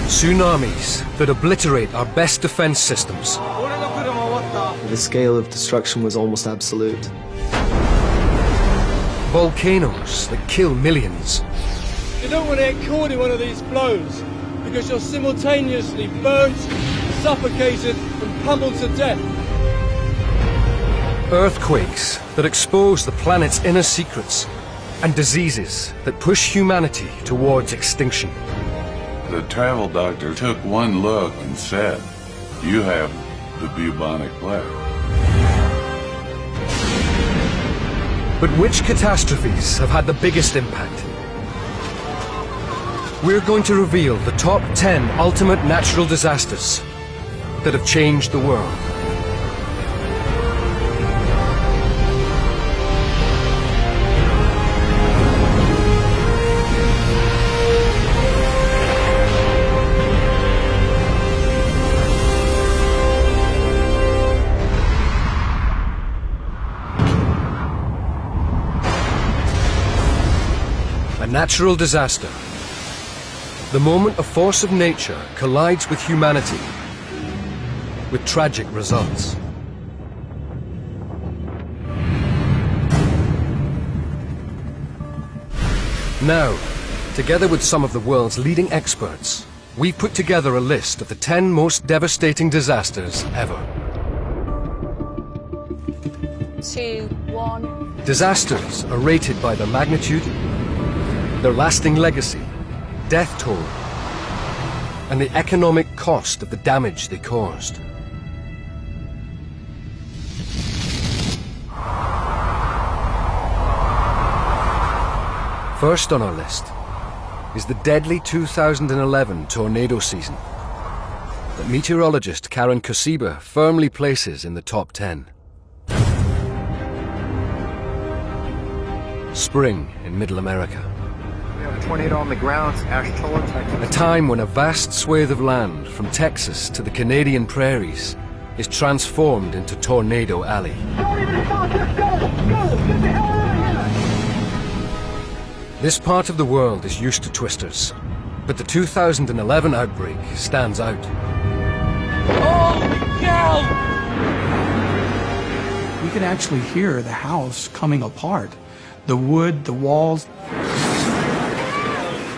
Tsunamis that obliterate our best defense systems. The scale of destruction was almost absolute. Volcanoes that kill millions. You don't want to get caught in one of these blows because you're simultaneously burnt, suffocated and pummeled to death. Earthquakes that expose the planet's inner secrets, and diseases that push humanity towards extinction. The travel doctor took one look and said, "You have the bubonic plague." But which catastrophes have had the biggest impact? We're going to reveal the top 10 ultimate natural disasters that have changed the world. A natural disaster. The moment a force of nature collides with humanity, with tragic results. Now, together with some of the world's leading experts, we've put together a list of the 10 most devastating disasters ever. 2, 1. Disasters are rated by their magnitude, their lasting legacy, death toll, and the economic cost of the damage they caused. First on our list is the deadly 2011 tornado season that meteorologist Karen Kosiba firmly places in the top 10. Spring in Middle America. We have a tornado on the ground, Ashtola, Texas. A time when a vast swathe of land from Texas to the Canadian prairies is transformed into Tornado Alley. Don't even stop, just go! Go! Get the hell out of here! This part of the world is used to twisters, but the 2011 outbreak stands out. Holy cow! We could actually hear the house coming apart. The wood, the walls.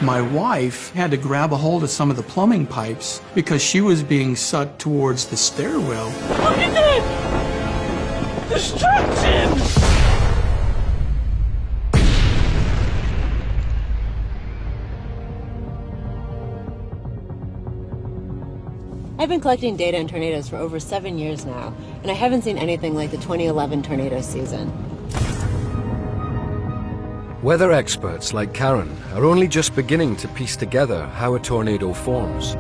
My wife had to grab a hold of some of the plumbing pipes because she was being sucked towards the stairwell. Look at that! Destruction! I've been collecting data on tornadoes for over 7 years now, and I haven't seen anything like the 2011 tornado season. Weather experts like Karen are only just beginning to piece together how a tornado forms.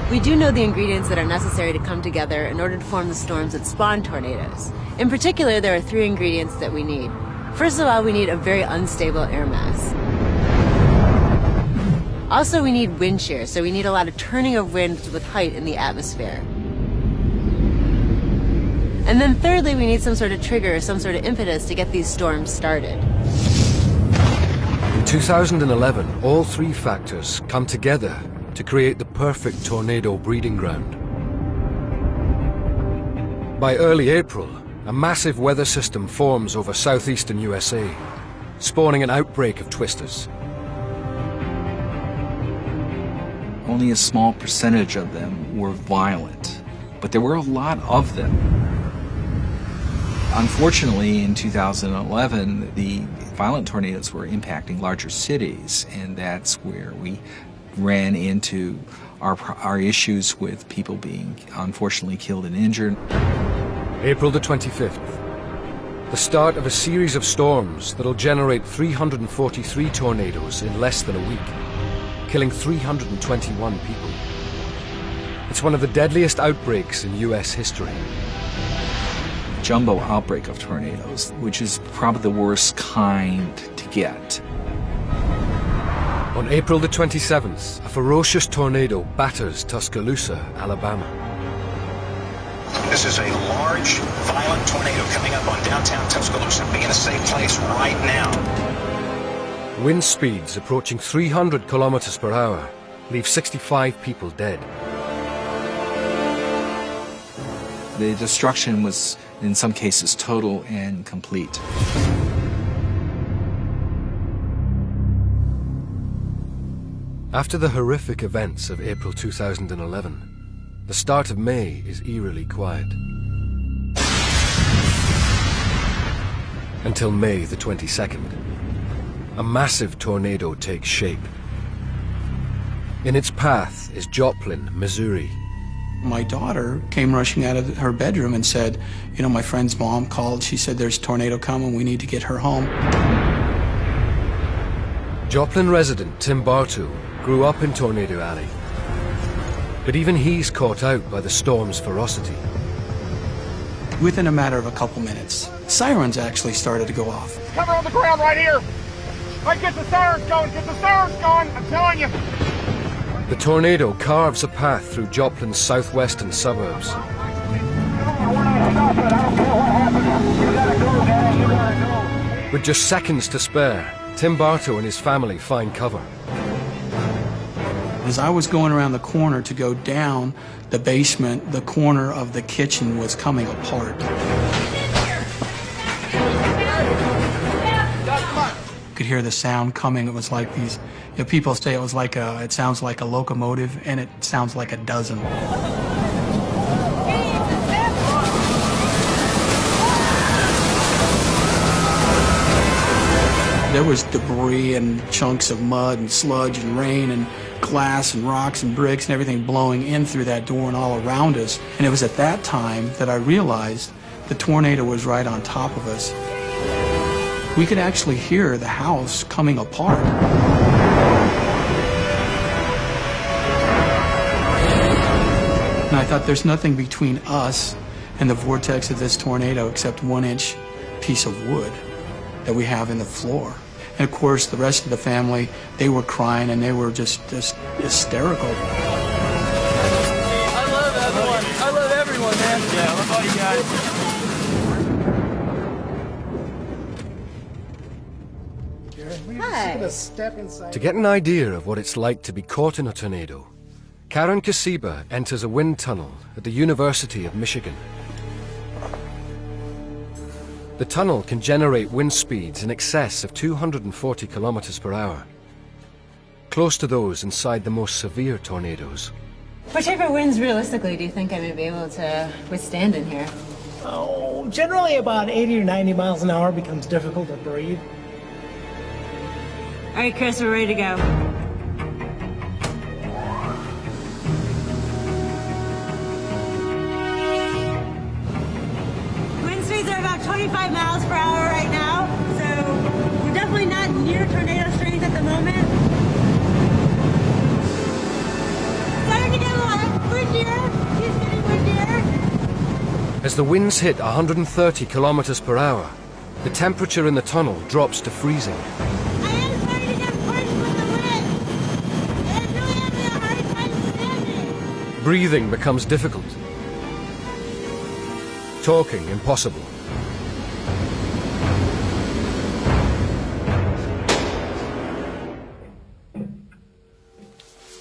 We do know the ingredients that are necessary to come together in order to form the storms that spawn tornadoes. In particular, there are 3 ingredients that we need. First of all, we need a very unstable air mass. Also, we need wind shear, so we need a lot of turning of winds with height in the atmosphere. And then thirdly, we need some sort of trigger, some sort of impetus to get these storms started. In 2011, all 3 factors come together to create the perfect tornado breeding ground. By early April, a massive weather system forms over southeastern USA, spawning an outbreak of twisters. Only a small percentage of them were violent, but there were a lot of them. Unfortunately, in 2011, the violent tornadoes were impacting larger cities, and that's where we ran into our issues with people being unfortunately killed and injured. April the 25th, the start of a series of storms that'll generate 343 tornadoes in less than a week, killing 321 people. It's one of the deadliest outbreaks in US history. Jumbo outbreak of tornadoes, which is probably the worst kind to get. On April the 27th, a ferocious tornado batters Tuscaloosa, Alabama. This is a large, violent tornado coming up on downtown Tuscaloosa. Be in a safe place right now. Wind speeds approaching 300 kilometers per hour leave 65 people dead. The destruction was, in some cases, total and complete. After the horrific events of April 2011, the start of May is eerily quiet. Until May the 22nd, a massive tornado takes shape. In its path is Joplin, Missouri. My daughter came rushing out of her bedroom and said, you know, my friend's mom called. She said, there's a tornado coming. We need to get her home. Joplin resident Tim Bartow grew up in Tornado Alley. But even he's caught out by the storm's ferocity. Within a matter of a couple minutes, sirens actually started to go off. Cover on the ground right here. Right, get the sirens going, get the sirens going, I'm telling you. The tornado carves a path through Joplin's southwestern suburbs. With just seconds to spare, Tim Bartow and his family find cover. As I was going around the corner to go down the basement, the corner of the kitchen was coming apart. Could hear the sound coming. It was like these, you know, people say it sounds like a locomotive, and it sounds like a dozen. There was debris and chunks of mud and sludge and rain and glass and rocks and bricks and everything blowing in through that door and all around us. And it was at that time that I realized the tornado was right on top of us. We could actually hear the house coming apart. And I thought, there's nothing between us and the vortex of this tornado except 1-inch piece of wood that we have in the floor. And of course, the rest of the family, they were crying and they were just hysterical. I love everyone. I love everyone, man. Yeah, I love all you guys. Hi. To get an idea of what it's like to be caught in a tornado, Karen Kasiba enters a wind tunnel at the University of Michigan. The tunnel can generate wind speeds in excess of 240 kilometers per hour, close to those inside the most severe tornadoes. What type of winds, realistically, do you think I may be able to withstand in here? Oh, generally about 80 or 90 miles an hour becomes difficult to breathe. All right, Chris, we're ready to go. Wind speeds are about 25 miles per hour right now, so we're definitely not near tornado strength at the moment. Starting to get a lot windier. Keeps getting windier. As the winds hit 130 kilometers per hour, the temperature in the tunnel drops to freezing. Breathing becomes difficult. Talking impossible.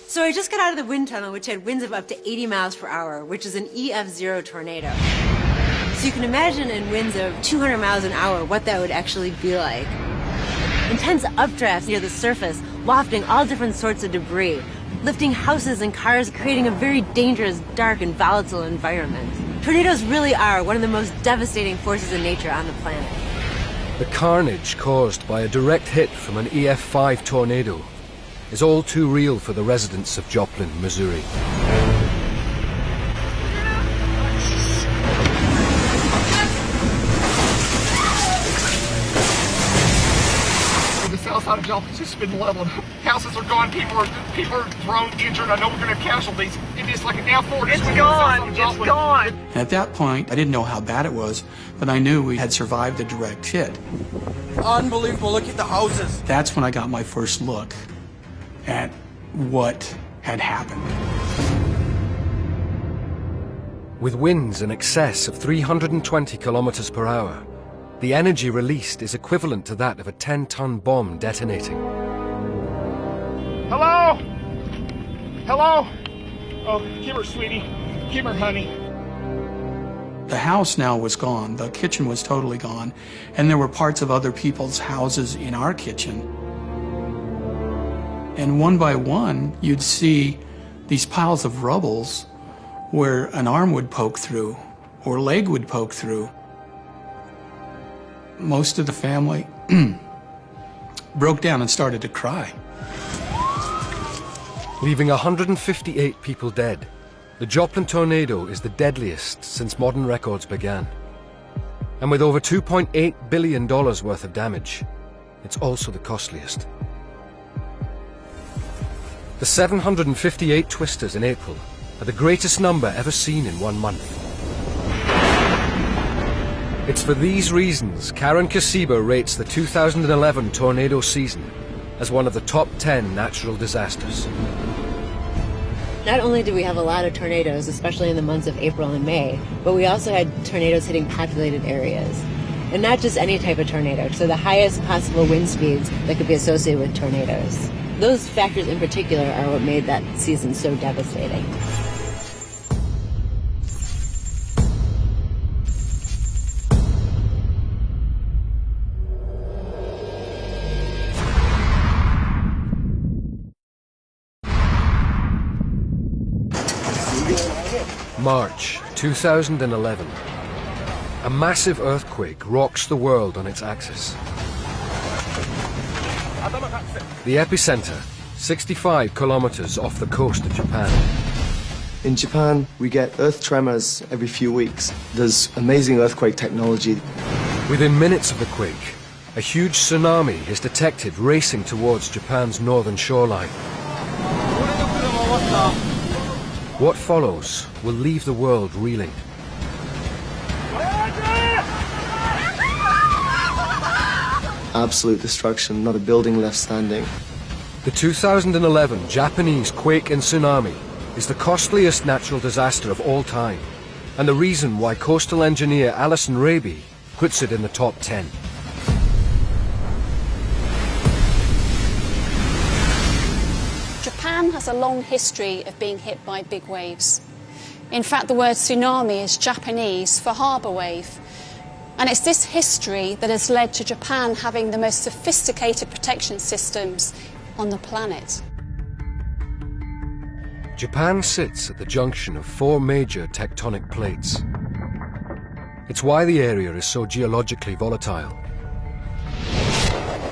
So I just got out of the wind tunnel, which had winds of up to 80 miles per hour, which is an EF0 tornado. So you can imagine in winds of 200 miles an hour what that would actually be like. Intense updrafts near the surface, wafting all different sorts of debris, lifting houses and cars, creating a very dangerous, dark, and volatile environment. Tornadoes really are one of the most devastating forces in nature on the planet. The carnage caused by a direct hit from an EF5 tornado is all too real for the residents of Joplin, Missouri. The south side of Joplin's just been leveled. Houses are gone. People are thrown, injured. I know we're going to have casualties. It is like an F4. It's gone. It's gone. And at that point, I didn't know how bad it was, but I knew we had survived the direct hit. Unbelievable. Look at the houses. That's when I got my first look at what had happened. With winds in excess of 320 kilometers per hour, the energy released is equivalent to that of a 10-ton bomb detonating. Hello? Hello? Oh, come here, sweetie. Come here, honey. The house now was gone. The kitchen was totally gone. And there were parts of other people's houses in our kitchen. And one by one, you'd see these piles of rubbles where an arm would poke through or leg would poke through. Most of the family broke down and started to cry. Leaving 158 people dead, the Joplin tornado is the deadliest since modern records began. And with over $2.8 billion worth of damage, it's also the costliest. The 758 twisters in April are the greatest number ever seen in 1 month. It's for these reasons Karen Kasiba rates the 2011 tornado season as one of the top 10 natural disasters. Not only did we have a lot of tornadoes, especially in the months of April and May, but we also had tornadoes hitting populated areas. And not just any type of tornado, so the highest possible wind speeds that could be associated with tornadoes. Those factors in particular are what made that season so devastating. March 2011. A massive earthquake rocks the world on its axis. The epicenter, 65 kilometers off the coast of Japan. In Japan, we get earth tremors every few weeks. There's amazing earthquake technology. Within minutes of the quake, a huge tsunami is detected racing towards Japan's northern shoreline. What follows will leave the world reeling. Absolute destruction, not a building left standing. The 2011 Japanese quake and tsunami is the costliest natural disaster of all time, and the reason why coastal engineer Alison Raby puts it in the top 10. Japan has a long history of being hit by big waves. In fact, the word tsunami is Japanese for harbour wave. And it's this history that has led to Japan having the most sophisticated protection systems on the planet. Japan sits at the junction of 4 major tectonic plates. It's why the area is so geologically volatile,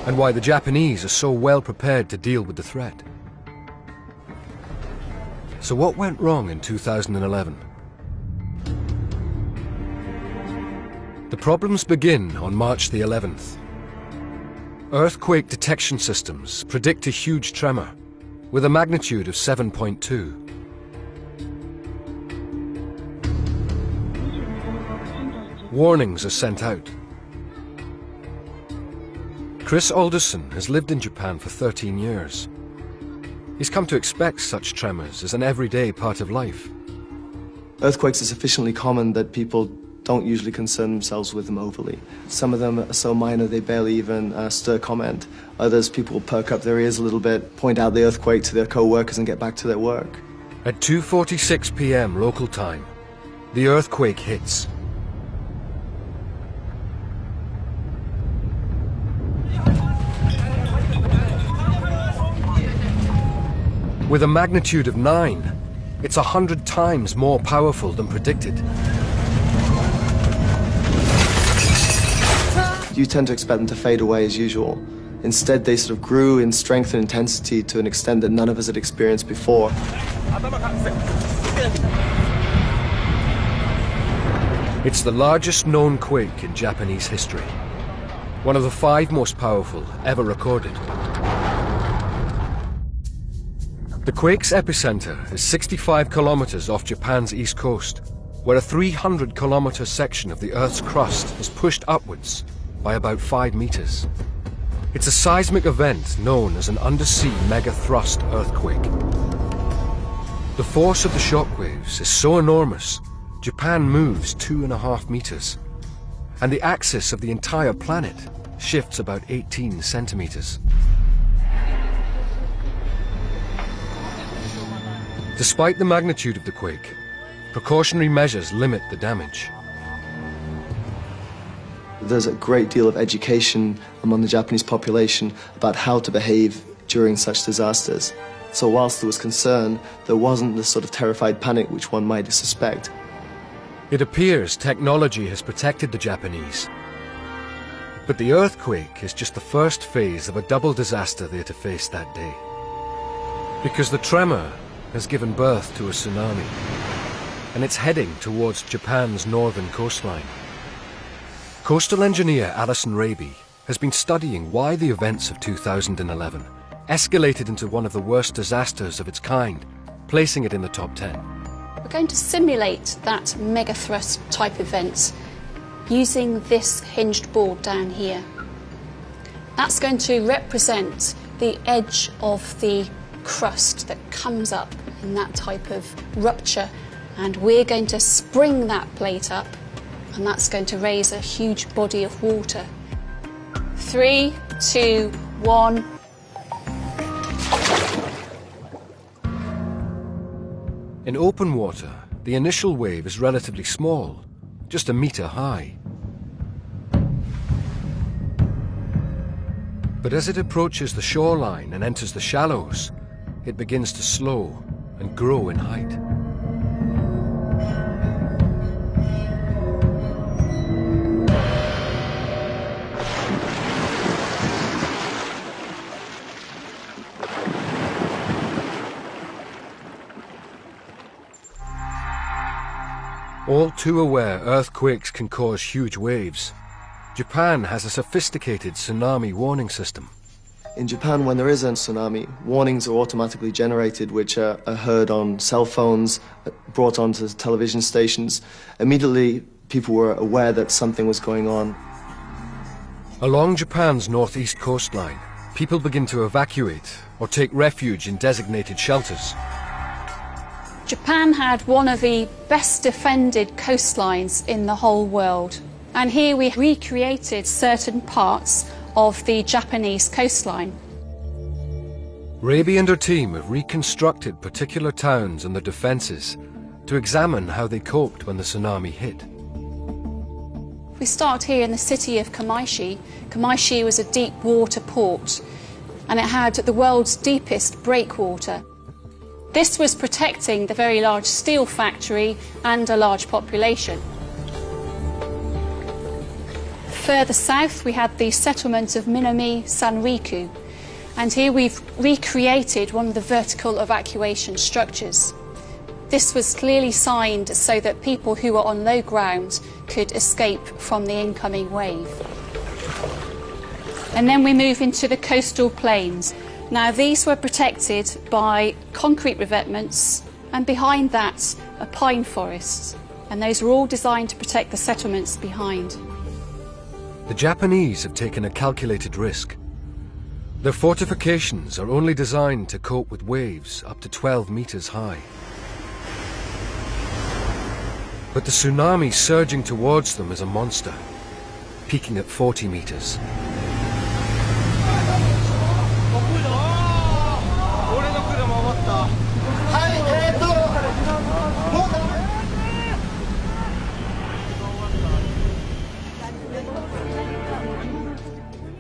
and why the Japanese are so well prepared to deal with the threat. So what went wrong in 2011? The problems begin on March the 11th. Earthquake detection systems predict a huge tremor with a magnitude of 7.2. Warnings are sent out. Chris Alderson has lived in Japan for 13 years. He's come to expect such tremors as an everyday part of life. Earthquakes are sufficiently common that people don't usually concern themselves with them overly. Some of them are so minor they barely even stir comment. Others, people will perk up their ears a little bit, point out the earthquake to their co-workers and get back to their work. At 2:46 p.m. local time, the earthquake hits. With a magnitude of 9, it's 100 times more powerful than predicted. You tend to expect them to fade away as usual. Instead, they sort of grew in strength and intensity to an extent that none of us had experienced before. It's the largest known quake in Japanese history. One of the 5 most powerful ever recorded. The quake's epicenter is 65 kilometers off Japan's east coast, where a 300-kilometer section of the Earth's crust is pushed upwards by about 5 meters. It's a seismic event known as an undersea megathrust earthquake. The force of the shockwaves is so enormous Japan moves 2.5 meters, and the axis of the entire planet shifts about 18 centimeters. Despite the magnitude of the quake, precautionary measures limit the damage. There's a great deal of education among the Japanese population about how to behave during such disasters. So whilst there was concern, there wasn't the sort of terrified panic which one might suspect. It appears technology has protected the Japanese. But the earthquake is just the first phase of a double disaster they're to face that day. Because the tremor has given birth to a tsunami, and it's heading towards Japan's northern coastline. Coastal engineer Alison Raby has been studying why the events of 2011 escalated into one of the worst disasters of its kind, placing it in the top 10. We're going to simulate that megathrust type event using this hinged board down here. That's going to represent the edge of the crust that comes up in that type of rupture, and we're going to spring that plate up, and that's going to raise a huge body of water. 3, 2, 1. In open water, the initial wave is relatively small, just a meter high. But as it approaches the shoreline and enters the shallows, it begins to slow and grow in height. All too aware earthquakes can cause huge waves, Japan has a sophisticated tsunami warning system. In Japan, when there is a tsunami, warnings are automatically generated, which are heard on cell phones, brought onto television stations. Immediately, people were aware that something was going on. Along Japan's northeast coastline, people begin to evacuate or take refuge in designated shelters. Japan had one of the best defended coastlines in the whole world. And here we recreated certain parts of the Japanese coastline. Raby and her team have reconstructed particular towns and their defences to examine how they coped when the tsunami hit. We start here in the city of Kamaishi. Kamaishi was a deep water port, and it had the world's deepest breakwater. This was protecting the very large steel factory and a large population. Further south, we had the settlement of Minami Sanriku, and here we've recreated one of the vertical evacuation structures. This was clearly signed so that people who were on low ground could escape from the incoming wave. And then we move into the coastal plains. Now, these were protected by concrete revetments, and behind that are pine forests, and those were all designed to protect the settlements behind. The Japanese have taken a calculated risk. Their fortifications are only designed to cope with waves up to 12 meters high. But the tsunami surging towards them is a monster, peaking at 40 meters.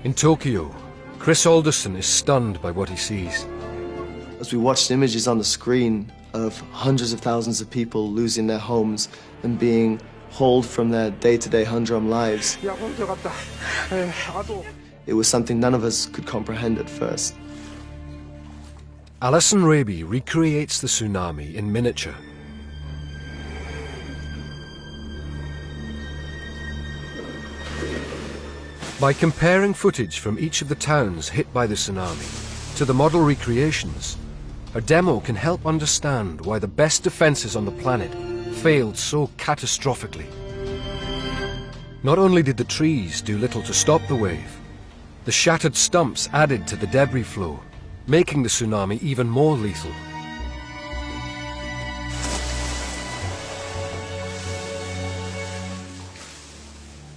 In Tokyo, Chris Alderson is stunned by what he sees. As we watched images on the screen of hundreds of thousands of people losing their homes and being hauled from their day-to-day humdrum lives, it was something none of us could comprehend at first. Alison Raby recreates the tsunami in miniature. By comparing footage from each of the towns hit by the tsunami to the model recreations, a demo can help understand why the best defenses on the planet failed so catastrophically. Not only did the trees do little to stop the wave, the shattered stumps added to the debris flow, making the tsunami even more lethal.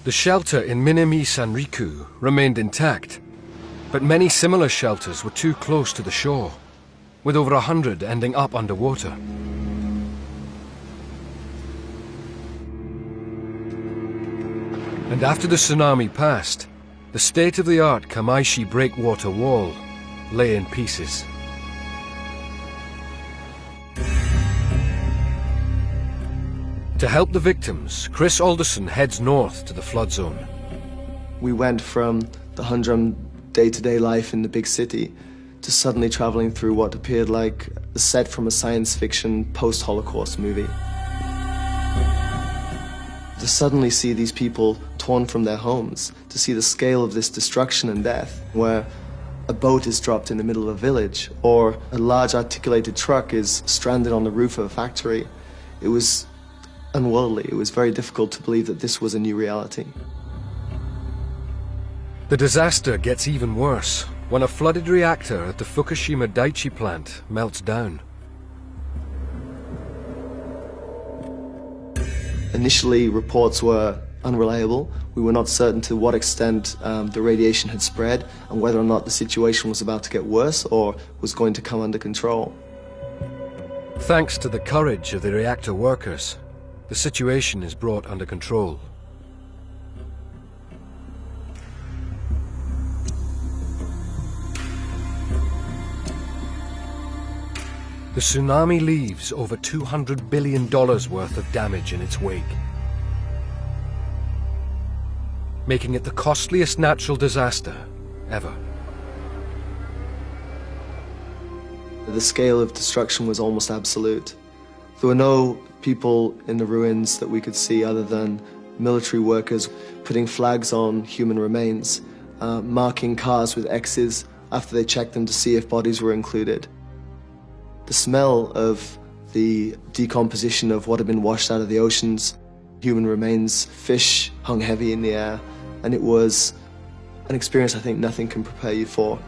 The shelter in Minami-Sanriku remained intact, but many similar shelters were too close to the shore, with over 100 ending up underwater. And after the tsunami passed, the state-of-the-art Kamaishi breakwater wall lay in pieces. To help the victims, Chris Alderson heads north to the flood zone. We went from the humdrum day-to-day life in the big city to suddenly traveling through what appeared like a set from a science fiction post-Holocaust movie. To suddenly see these people torn from their homes, to see the scale of this destruction and death, where a boat is dropped in the middle of a village, or a large articulated truck is stranded on the roof of a factory. It was unworldly. It was very difficult to believe that this was a new reality. The disaster gets even worse when a flooded reactor at the Fukushima Daiichi plant melts down. Initially, reports were unreliable. We were not certain to what extent the radiation had spread and whether or not the situation was about to get worse or was going to come under control. Thanks to the courage of the reactor workers, the situation is brought under control. The tsunami leaves over $200 billion worth of damage in its wake, making it the costliest natural disaster ever. The scale of destruction was almost absolute. There were no people in the ruins that we could see other than military workers putting flags on human remains, marking cars with X's after they checked them to see if bodies were included. The smell of the decomposition of what had been washed out of the oceans, human remains, fish hung heavy in the air, and it was an experience I think nothing can prepare you for.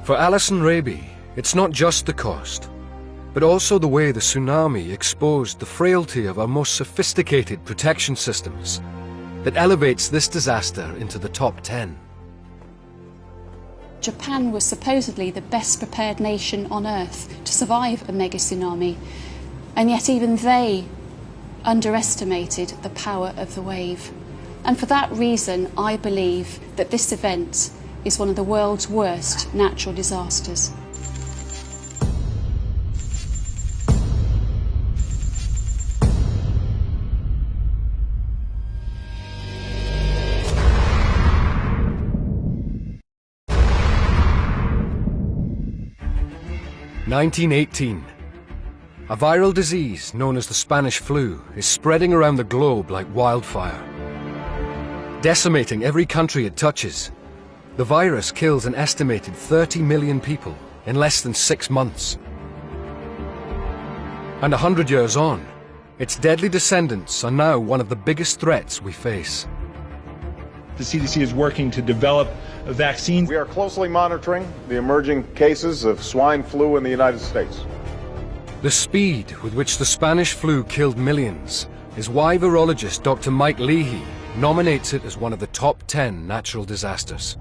For Alison Raby, it's not just the cost, but also the way the tsunami exposed the frailty of our most sophisticated protection systems that elevates this disaster into the top 10. Japan was supposedly the best prepared nation on Earth to survive a mega tsunami, and yet even they underestimated the power of the wave. And for that reason, I believe that this event is one of the world's worst natural disasters. (1918). A viral disease known as the Spanish flu is spreading around the globe like wildfire, decimating every country it touches. The virus kills an estimated 30 million people in less than 6 months. And 100 years on, its deadly descendants are now one of the biggest threats we face. The CDC is working to develop a vaccine. We are closely monitoring the emerging cases of swine flu in the United States. The speed with which the Spanish flu killed millions is why virologist Dr. Mike Leahy nominates it as one of the top 10 natural disasters.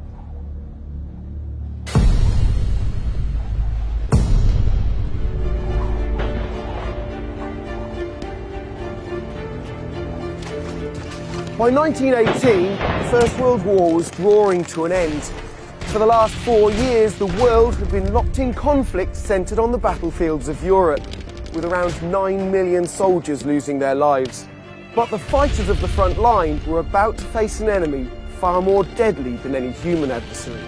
By 1918, the First World War was drawing to an end. For the last 4 years, the world had been locked in conflict centred on the battlefields of Europe, with around 9 million soldiers losing their lives. But the fighters of the front line were about to face an enemy far more deadly than any human adversary.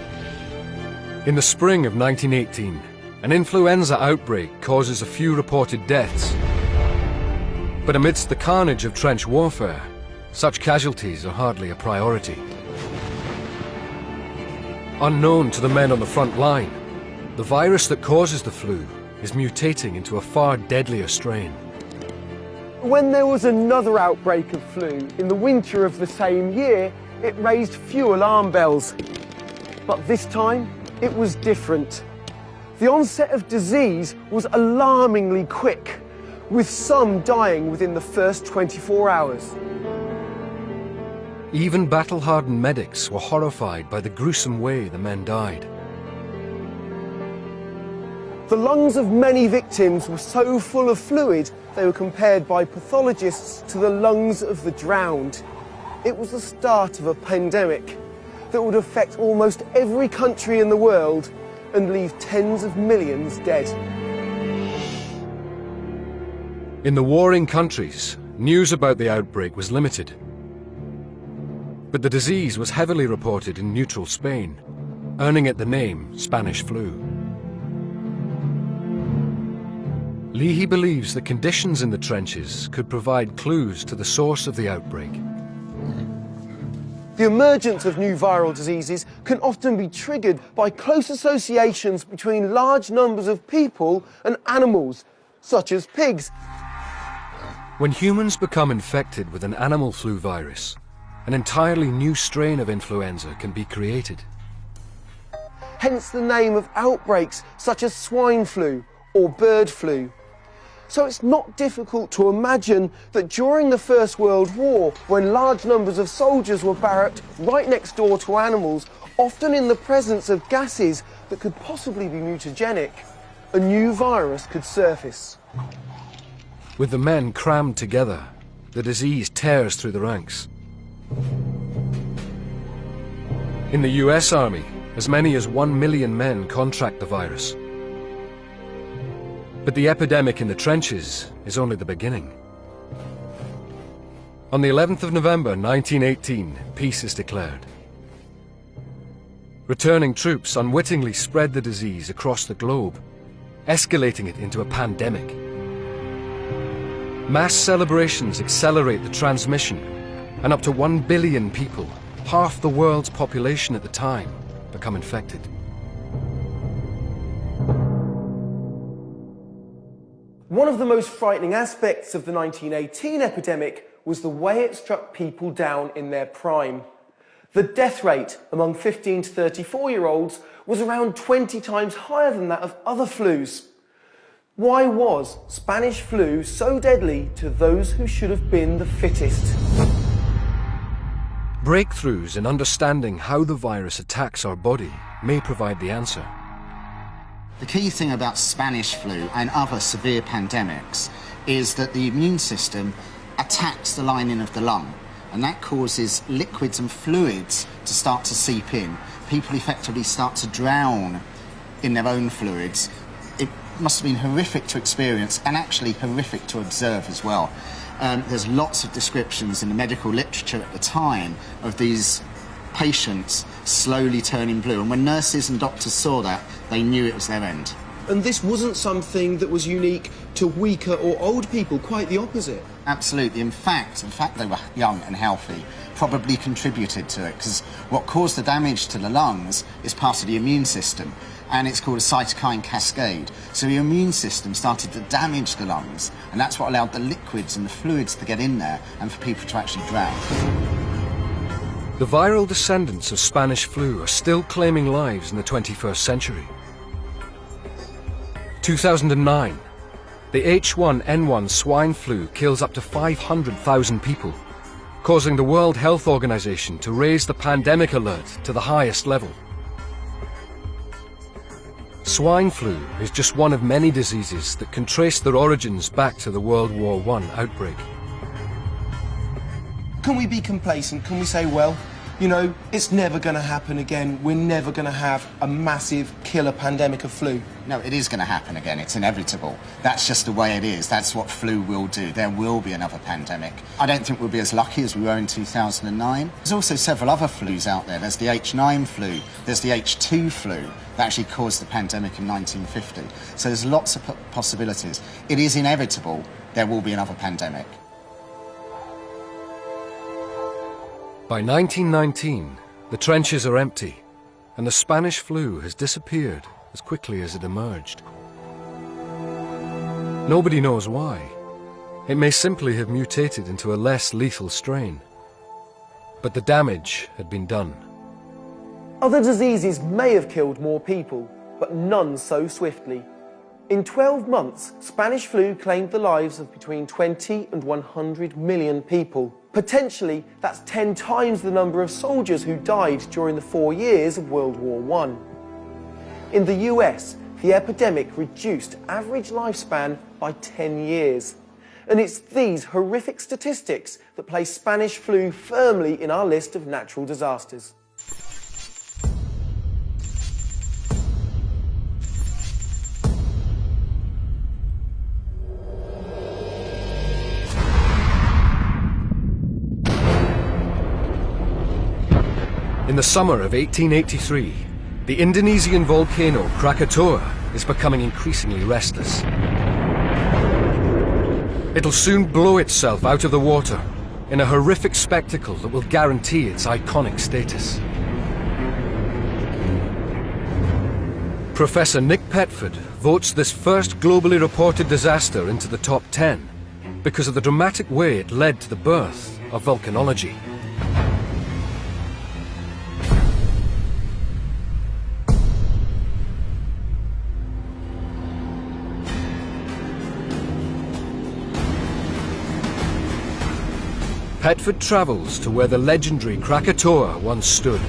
In the spring of 1918, an influenza outbreak causes a few reported deaths. But amidst the carnage of trench warfare, such casualties are hardly a priority. Unknown to the men on the front line, the virus that causes the flu is mutating into a far deadlier strain. When there was another outbreak of flu in the winter of the same year, it raised few alarm bells. But this time, it was different. The onset of disease was alarmingly quick. with some dying within the first 24 hours. Even battle-hardened medics were horrified by the gruesome way the men died. The lungs of many victims were so full of fluid they were compared by pathologists to the lungs of the drowned. It was the start of a pandemic that would affect almost every country in the world and leave tens of millions dead. In the warring countries, news about the outbreak was limited. But the disease was heavily reported in neutral Spain, earning it the name Spanish flu. Leahy believes that conditions in the trenches could provide clues to the source of the outbreak. The emergence of new viral diseases can often be triggered by close associations between large numbers of people and animals, such as pigs. When humans become infected with an animal flu virus, an entirely new strain of influenza can be created. Hence the name of outbreaks such as swine flu or bird flu. So it's not difficult to imagine that during the First World War, when large numbers of soldiers were barracked right next door to animals, often in the presence of gases that could possibly be mutagenic, a new virus could surface. With the men crammed together, the disease tears through the ranks. In the US Army, as many as 1 million men contract the virus. But the epidemic in the trenches is only the beginning. On the 11th of November 1918, peace is declared. Returning troops unwittingly spread the disease across the globe, escalating it into a pandemic. Mass celebrations accelerate the transmission, and up to 1 billion people, half the world's population at the time, become infected. One of the most frightening aspects of the 1918 epidemic was the way it struck people down in their prime. The death rate among 15 to 34-year-olds was around 20 times higher than that of other flus. Why was Spanish flu so deadly to those who should have been the fittest? Breakthroughs in understanding how the virus attacks our body may provide the answer. The key thing about Spanish flu and other severe pandemics is that the immune system attacks the lining of the lung, and that causes liquids and fluids to start to seep in. People effectively start to drown in their own fluids. It must have been horrific to experience and actually horrific to observe as well. There's lots of descriptions in the medical literature at the time of these patients slowly turning blue, and when nurses and doctors saw that, they knew it was their end. And this wasn't something that was unique to weaker or old people, quite the opposite. Absolutely. In fact, the fact they were young and healthy probably contributed to it, because what caused the damage to the lungs is part of the immune system, and it's called a cytokine cascade. So your immune system started to damage the lungs, and that's what allowed the liquids and the fluids to get in there and for people to actually drown. The viral descendants of Spanish flu are still claiming lives in the 21st century. 2009, the H1N1 swine flu kills up to 500,000 people, causing the World Health Organization to raise the pandemic alert to the highest level. Swine flu is just one of many diseases that can trace their origins back to the World War I outbreak. Can we be complacent? Can we say, well, you know, it's never going to happen again. We're never going to have a massive killer pandemic of flu. No, it is going to happen again. It's inevitable. That's just the way it is. That's what flu will do. There will be another pandemic. I don't think we'll be as lucky as we were in 2009. There's also several other flus out there. There's the H9 flu. There's the H2 flu that actually caused the pandemic in 1950. So there's lots of possibilities. It is inevitable there will be another pandemic. By 1919, the trenches are empty, and the Spanish flu has disappeared as quickly as it emerged. Nobody knows why. It may simply have mutated into a less lethal strain. But the damage had been done. Other diseases may have killed more people, but none so swiftly. In 12 months, Spanish flu claimed the lives of between 20 and 100 million people. Potentially, that's 10 times the number of soldiers who died during the 4 years of World War I. In the US, the epidemic reduced average lifespan by 10 years. And it's these horrific statistics that place Spanish flu firmly in our list of natural disasters. In the summer of 1883, the Indonesian volcano Krakatoa is becoming increasingly restless. It'll soon blow itself out of the water in a horrific spectacle that will guarantee its iconic status. Professor Nick Petford votes this first globally reported disaster into the top 10 because of the dramatic way it led to the birth of volcanology. Petford travels to where the legendary Krakatoa once stood.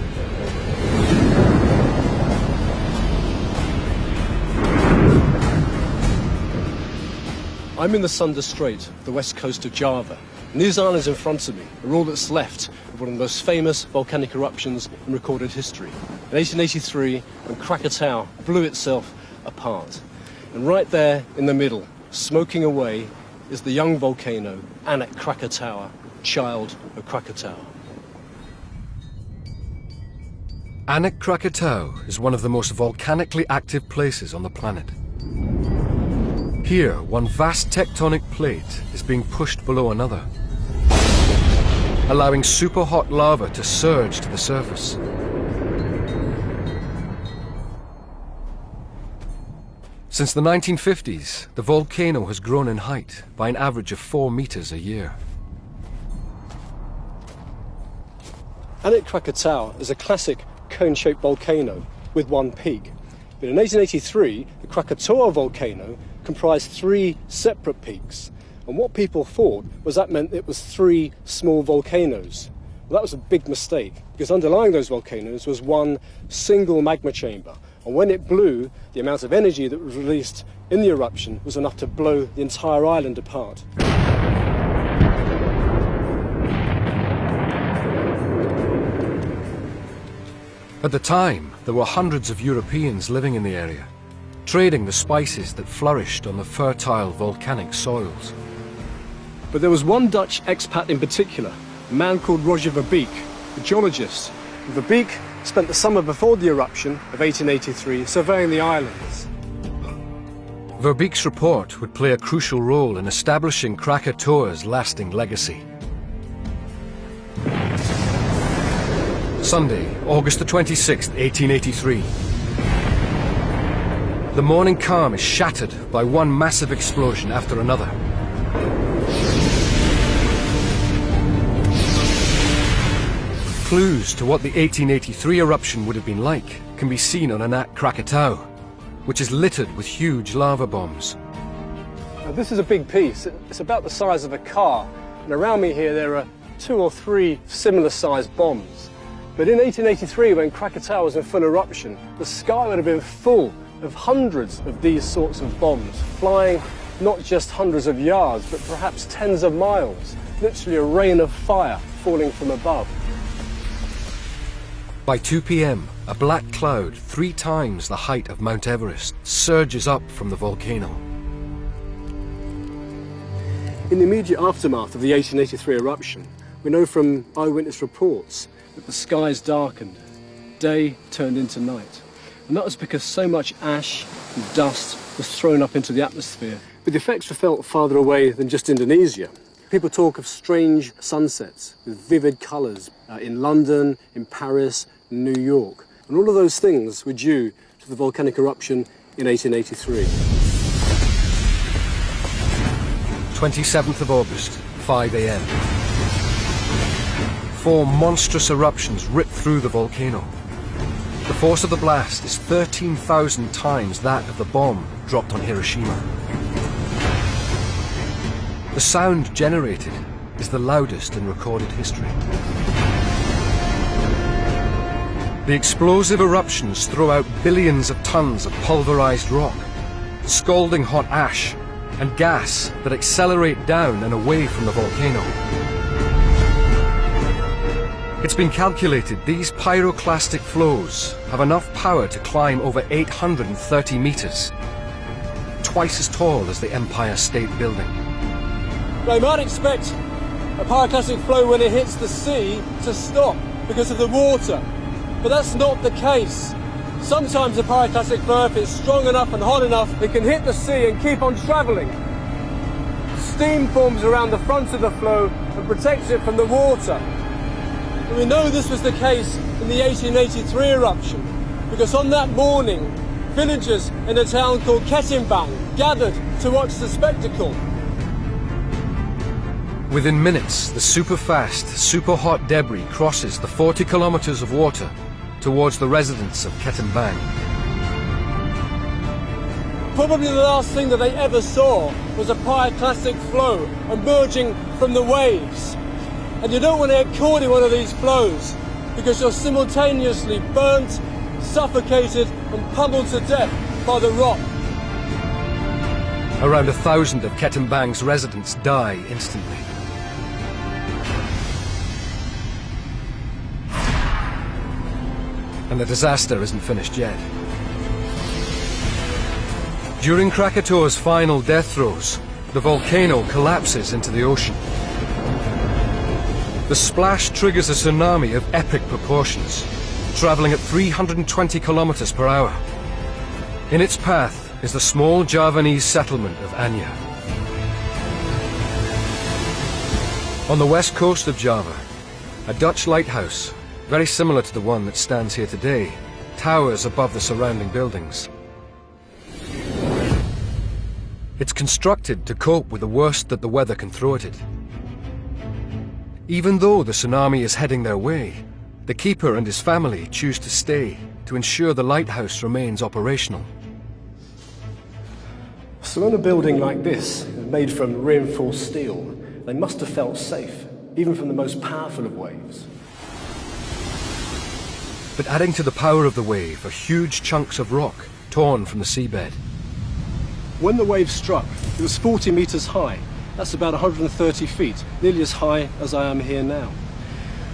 I'm in the Sunda Strait, the west coast of Java. And these islands in front of me are all that's left of one of the most famous volcanic eruptions in recorded history. In 1883, when Krakatoa blew itself apart. And right there in the middle, smoking away, is the young volcano, Anak Krakatoa, child of Krakatoa. Anak Krakatoa is one of the most volcanically active places on the planet. Here, one vast tectonic plate is being pushed below another, allowing super-hot lava to surge to the surface. Since the 1950s, the volcano has grown in height by an average of 4 meters a year. Anak Krakatoa is a classic cone-shaped volcano with one peak. But in 1883, the Krakatoa volcano comprised 3 separate peaks. And what people thought was that meant it was 3 small volcanoes. Well, that was a big mistake, because underlying those volcanoes was one single magma chamber. And when it blew, the amount of energy that was released in the eruption was enough to blow the entire island apart. At the time, there were hundreds of Europeans living in the area, trading the spices that flourished on the fertile volcanic soils. But there was one Dutch expat in particular, a man called Roger Verbeek, a geologist. Verbeek spent the summer before the eruption of 1883 surveying the islands. Verbeek's report would play a crucial role in establishing Krakatoa's lasting legacy. Sunday, August the 26th, 1883. The morning calm is shattered by one massive explosion after another. Clues to what the 1883 eruption would have been like can be seen on Anak Krakatoa, which is littered with huge lava bombs. Now, this is a big piece. It's about the size of a car, and around me here there are 2 or 3 similar-sized bombs. But in 1883, when Krakatoa was in full eruption, the sky would have been full of hundreds of these sorts of bombs, flying not just hundreds of yards, but perhaps tens of miles. Literally a rain of fire falling from above. By 2 p.m., a black cloud 3 times the height of Mount Everest surges up from the volcano. In the immediate aftermath of the 1883 eruption, we know from eyewitness reports that the skies darkened, day turned into night. And that was because so much ash and dust was thrown up into the atmosphere. But the effects were felt farther away than just Indonesia. People talk of strange sunsets with vivid colours in London, in Paris, in New York. And all of those things were due to the volcanic eruption in 1883. 27th of August, 5 a.m. 4 monstrous eruptions rip through the volcano. The force of the blast is 13,000 times that of the bomb dropped on Hiroshima. The sound generated is the loudest in recorded history. The explosive eruptions throw out billions of tons of pulverized rock, scalding hot ash, and gas that accelerate down and away from the volcano. It's been calculated these pyroclastic flows have enough power to climb over 830 meters, twice as tall as the Empire State Building. They might expect a pyroclastic flow when it hits the sea to stop because of the water, but that's not the case. Sometimes a pyroclastic flow, if it's strong enough and hot enough, it can hit the sea and keep on travelling. Steam forms around the front of the flow and protects it from the water. And we know this was the case in the 1883 eruption, because on that morning, villagers in a town called Kettingbang gathered to watch the spectacle. Within minutes, the super-fast, super-hot debris crosses the 40 kilometers of water towards the residents of Kettingbang. Probably the last thing that they ever saw was a pyroclastic flow emerging from the waves. And you don't want to get caught in one of these flows because you're simultaneously burnt, suffocated and pummeled to death by the rock. Around 1,000 of Kettingbang's residents die instantly. And the disaster isn't finished yet. During Krakatoa's final death throes, the volcano collapses into the ocean. The splash triggers a tsunami of epic proportions, traveling at 320 kilometers per hour. In its path is the small Javanese settlement of Anya. On the west coast of Java, a Dutch lighthouse, very similar to the one that stands here today, towers above the surrounding buildings. It's constructed to cope with the worst that the weather can throw at it. Even though the tsunami is heading their way, the keeper and his family choose to stay to ensure the lighthouse remains operational. So on a building like this, made from reinforced steel, they must have felt safe, even from the most powerful of waves. But adding to the power of the wave are huge chunks of rock torn from the seabed. When the wave struck, it was 40 meters high. That's about 130 feet, nearly as high as I am here now.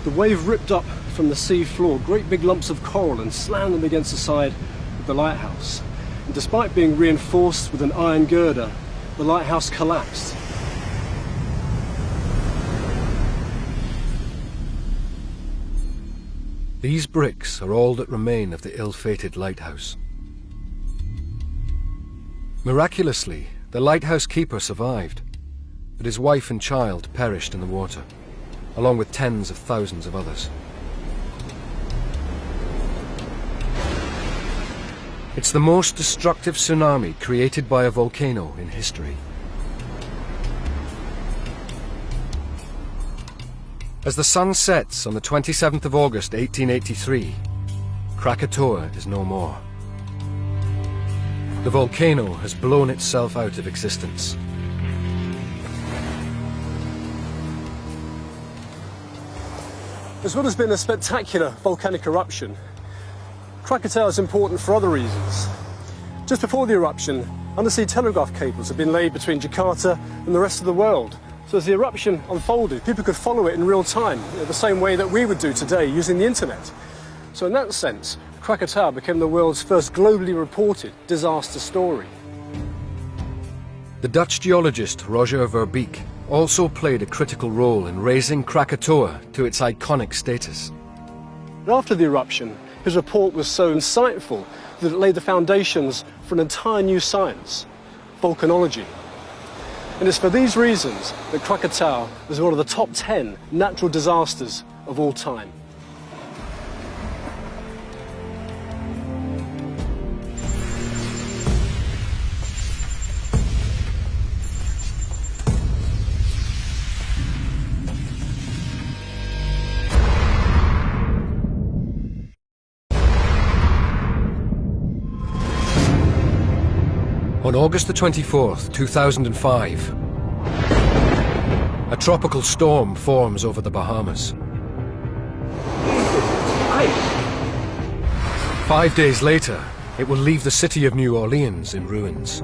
The wave ripped up from the sea floor great big lumps of coral and slammed them against the side of the lighthouse. And despite being reinforced with an iron girder, the lighthouse collapsed. These bricks are all that remain of the ill-fated lighthouse. Miraculously, the lighthouse keeper survived, but his wife and child perished in the water, along with tens of thousands of others. It's the most destructive tsunami created by a volcano in history. As the sun sets on the 27th of August 1883, Krakatoa is no more. The volcano has blown itself out of existence. As well as being a spectacular volcanic eruption, Krakatoa is important for other reasons. Just before the eruption, undersea telegraph cables had been laid between Jakarta and the rest of the world. So as the eruption unfolded, people could follow it in real time, the same way that we would do today using the internet. So in that sense, Krakatoa became the world's first globally reported disaster story. The Dutch geologist Roger Verbeek also played a critical role in raising Krakatoa to its iconic status. After the eruption, his report was so insightful that it laid the foundations for an entire new science, volcanology. And it's for these reasons that Krakatoa is one of the top 10 natural disasters of all time. On August the 24th, 2005, a tropical storm forms over the Bahamas. 5 days later, it will leave the city of New Orleans in ruins.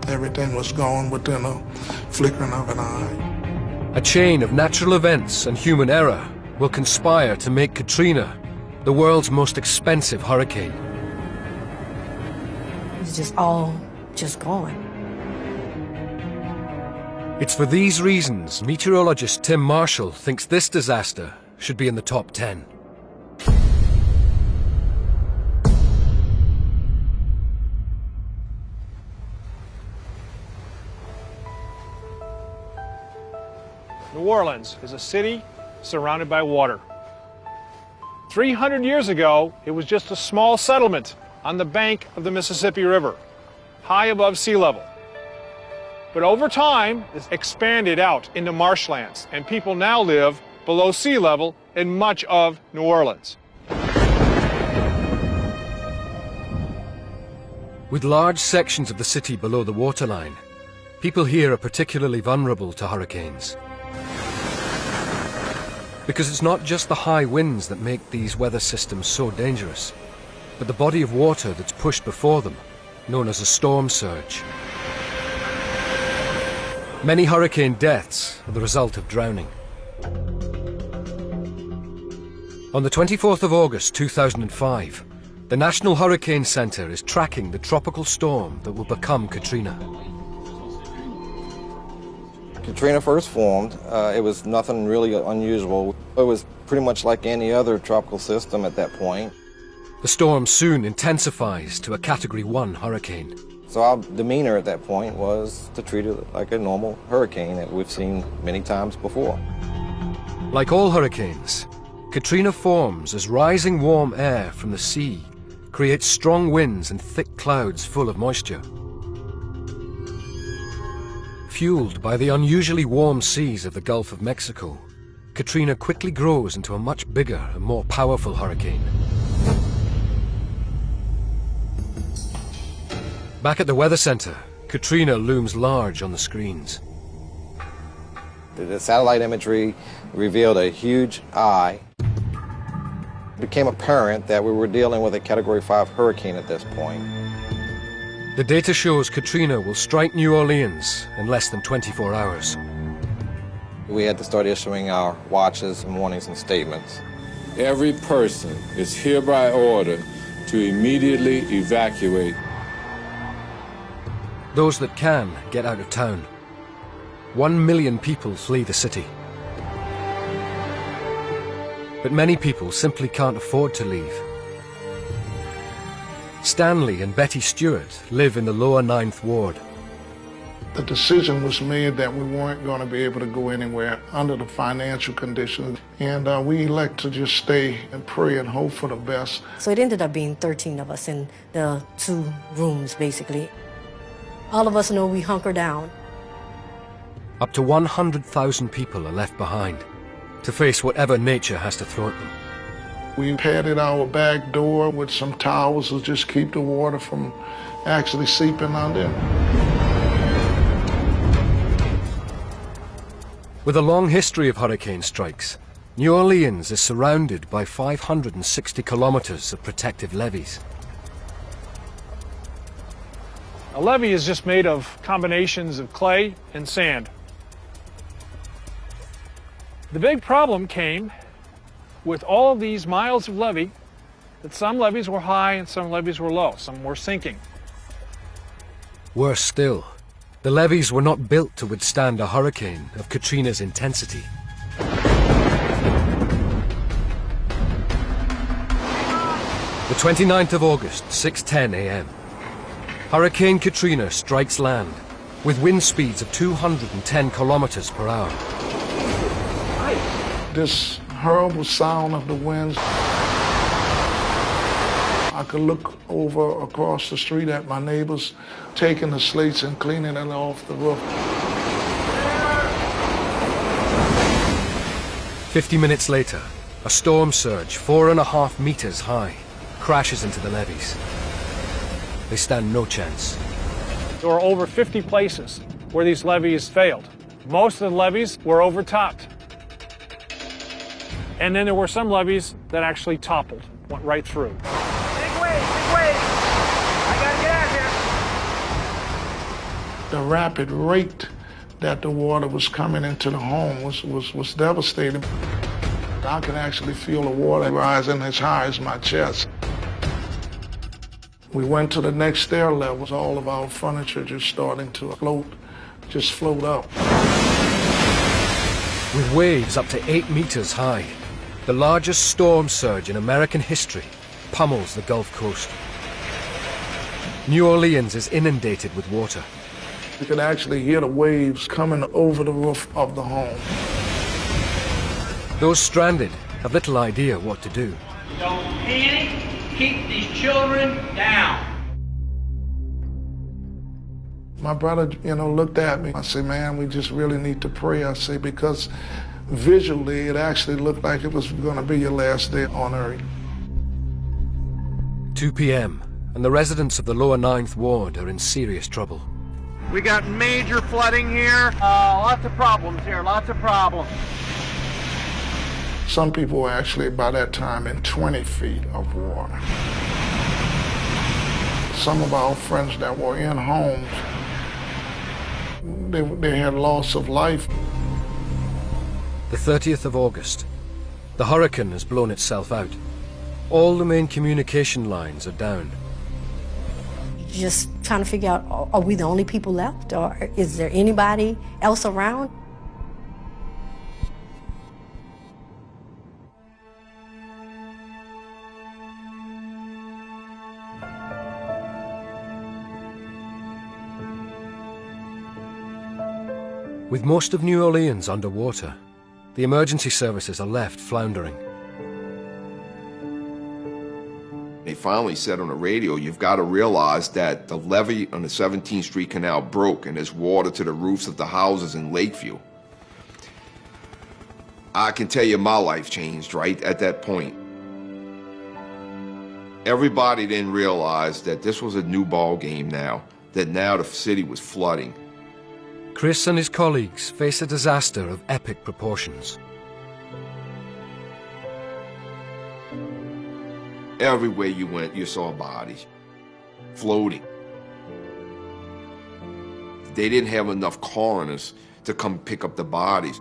Everything was gone within a flickering of an eye. A chain of natural events and human error will conspire to make Katrina the world's most expensive hurricane. It's just all gone. It's for these reasons meteorologist Tim Marshall thinks this disaster should be in the top 10. New Orleans is a city surrounded by water. 300 years ago, it was just a small settlement on the bank of the Mississippi River, high above sea level. But over time, it's expanded out into marshlands, and people now live below sea level in much of New Orleans. With large sections of the city below the waterline, people here are particularly vulnerable to hurricanes. Because it's not just the high winds that make these weather systems so dangerous, but the body of water that's pushed before them, known as a storm surge. Many hurricane deaths are the result of drowning. On the 24th of August 2005, the National Hurricane Center is tracking the tropical storm that will become Katrina. Katrina first formed, it was nothing really unusual. It was pretty much like any other tropical system at that point. The storm soon intensifies to a Category 1 hurricane. So our demeanor at that point was to treat it like a normal hurricane that we've seen many times before. Like all hurricanes, Katrina forms as rising warm air from the sea creates strong winds and thick clouds full of moisture. Fueled by the unusually warm seas of the Gulf of Mexico, Katrina quickly grows into a much bigger and more powerful hurricane. Back at the weather center, Katrina looms large on the screens. The satellite imagery revealed a huge eye. It became apparent that we were dealing with a Category 5 hurricane at this point. The data shows Katrina will strike New Orleans in less than 24 hours. We had to start issuing our watches and warnings and statements. Every person is hereby ordered to immediately evacuate. Those that can get out of town. 1 million people flee the city. But many people simply can't afford to leave. Stanley and Betty Stewart live in the lower 9th Ward. The decision was made that we weren't going to be able to go anywhere under the financial conditions, and we elect to just stay and pray and hope for the best. So it ended up being 13 of us in the 2 rooms, basically. All of us know we hunker down. Up to 100,000 people are left behind to face whatever nature has to throw at them. We padded our back door with some towels to just keep the water from actually seeping under. With a long history of hurricane strikes, New Orleans is surrounded by 560 kilometers of protective levees. A levee is just made of combinations of clay and sand. The big problem came with all of these miles of levee, that some levees were high and some levees were low, some were sinking. Worse still, the levees were not built to withstand a hurricane of Katrina's intensity. The 29th of August, 6:10 a.m. Hurricane Katrina strikes land with wind speeds of 210 kilometers per hour. This horrible sound of the winds. I could look over across the street at my neighbors taking the slates and cleaning it off the roof. 50 minutes later, a storm surge 4.5 meters high crashes into the levees. They stand no chance. There were over 50 places where these levees failed. Most of the levees were overtopped. And then there were some levees that actually toppled, went right through. Big wave, big wave. I gotta get out here. The rapid rate that the water was coming into the home was devastating. I could actually feel the water rising as high as my chest. We went to the next stair levels, all of our furniture just starting to float up. With waves up to 8 meters high, the largest storm surge in American history pummels the Gulf Coast. New Orleans is inundated with water. You could actually hear the waves coming over the roof of the home. Those stranded have little idea what to do. Don't panic. Keep these children down. My brother, looked at me. I said, man, we just really need to pray. I say, because visually it actually looked like it was going to be your last day on earth. 2 p.m. and the residents of the lower 9th Ward are in serious trouble. We got major flooding here. Lots of problems here, lots of problems. Some people were actually, by that time, in 20 feet of water. Some of our friends that were in homes, they had loss of life. The 30th of August. The hurricane has blown itself out. All the main communication lines are down. Just trying to figure out, are we the only people left, or is there anybody else around? With most of New Orleans underwater, the emergency services are left floundering. They finally said on the radio, you've got to realize that the levee on the 17th Street Canal broke and there's water to the roofs of the houses in Lakeview. I can tell you my life changed right at that point. Everybody didn't realize that this was a new ball game now, that now the city was flooding. Chris and his colleagues face a disaster of epic proportions. Everywhere you went, you saw bodies floating. They didn't have enough coroners to come pick up the bodies.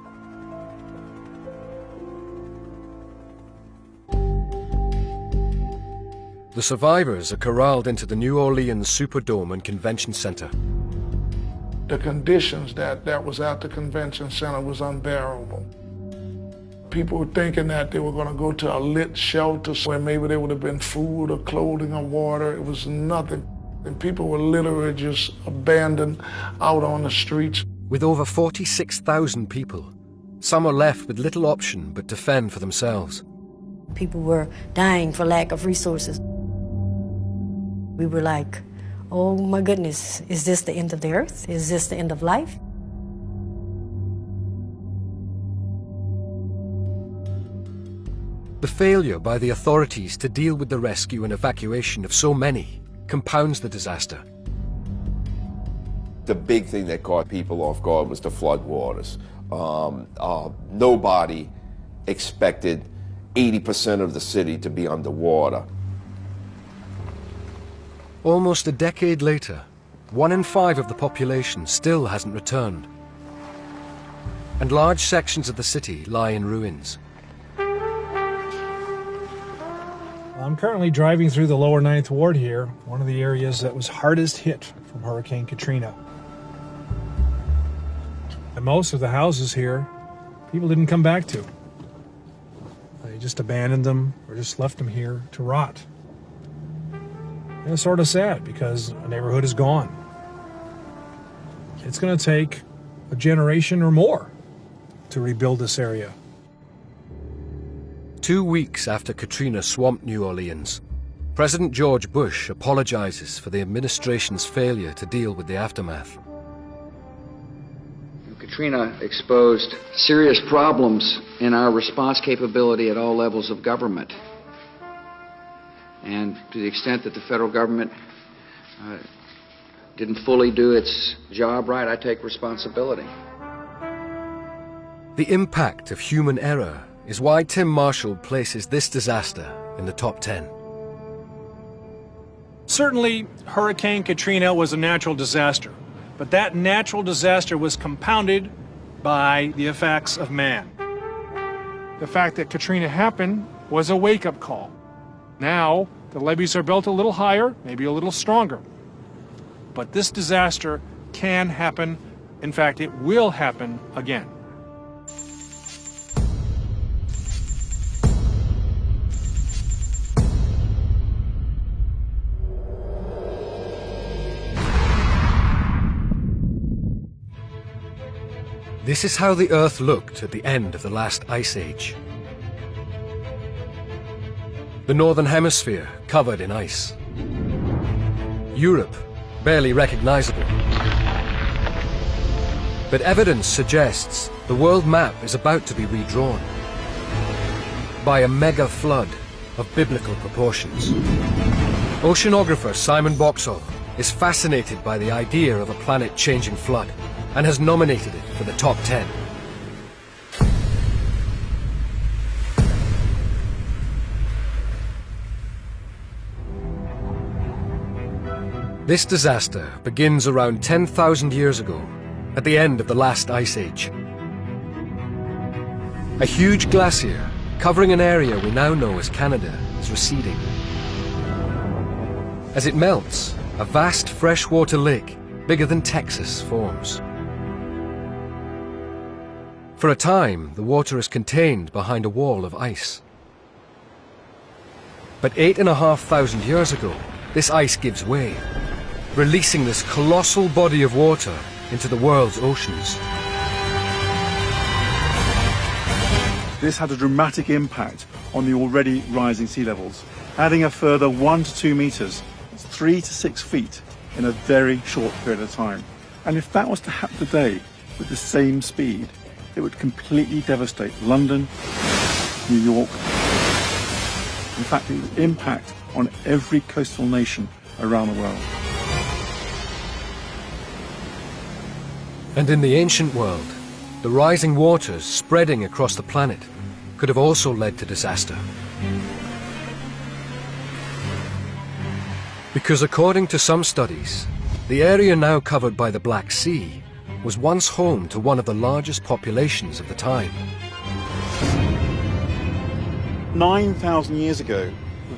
The survivors are corralled into the New Orleans Superdome and Convention Center. The conditions that was at the convention center was unbearable. People were thinking that they were going to go to a lit shelter where maybe there would have been food or clothing or water. It was nothing. And people were literally just abandoned out on the streets. With over 46,000 people, some are left with little option but to fend for themselves. People were dying for lack of resources. We were like, oh my goodness, is this the end of the earth? Is this the end of life? The failure by the authorities to deal with the rescue and evacuation of so many compounds the disaster. The big thing that caught people off guard was the floodwaters. Nobody expected 80% of the city to be underwater. Almost a decade later, 1 in 5 of the population still hasn't returned. And large sections of the city lie in ruins. I'm currently driving through the lower 9th Ward here, one of the areas that was hardest hit from Hurricane Katrina. And most of the houses here, people didn't come back to. They just abandoned them or just left them here to rot. And it's sort of sad because a neighborhood is gone. It's going to take a generation or more to rebuild this area. 2 weeks after Katrina swamped New Orleans, President George Bush apologizes for the administration's failure to deal with the aftermath. Katrina exposed serious problems in our response capability at all levels of government. And to the extent that the federal government didn't fully do its job right, I take responsibility. The impact of human error is why Tim Marshall places this disaster in the top 10. Certainly, Hurricane Katrina was a natural disaster, but that natural disaster was compounded by the effects of man. The fact that Katrina happened was a wake-up call. Now, the levees are built a little higher, maybe a little stronger. But this disaster can happen. In fact, it will happen again. This is how the Earth looked at the end of the last ice age. The northern hemisphere covered in ice. Europe barely recognizable. But evidence suggests the world map is about to be redrawn by a mega flood of biblical proportions. Oceanographer Simon Boxall is fascinated by the idea of a planet-changing flood and has nominated it for the top 10. This disaster begins around 10,000 years ago, at the end of the last ice age. A huge glacier covering an area we now know as Canada is receding. As it melts, a vast freshwater lake bigger than Texas forms. For a time, the water is contained behind a wall of ice. But 8,500 years ago, this ice gives way, releasing this colossal body of water into the world's oceans. This had a dramatic impact on the already rising sea levels, adding a further 1 to 2 meters, 3 to 6 feet, in a very short period of time. And if that was to happen today with the same speed, it would completely devastate London, New York. In fact, it would impact on every coastal nation around the world. And in the ancient world, the rising waters spreading across the planet could have also led to disaster. Because according to some studies, the area now covered by the Black Sea was once home to one of the largest populations of the time. 9,000 years ago,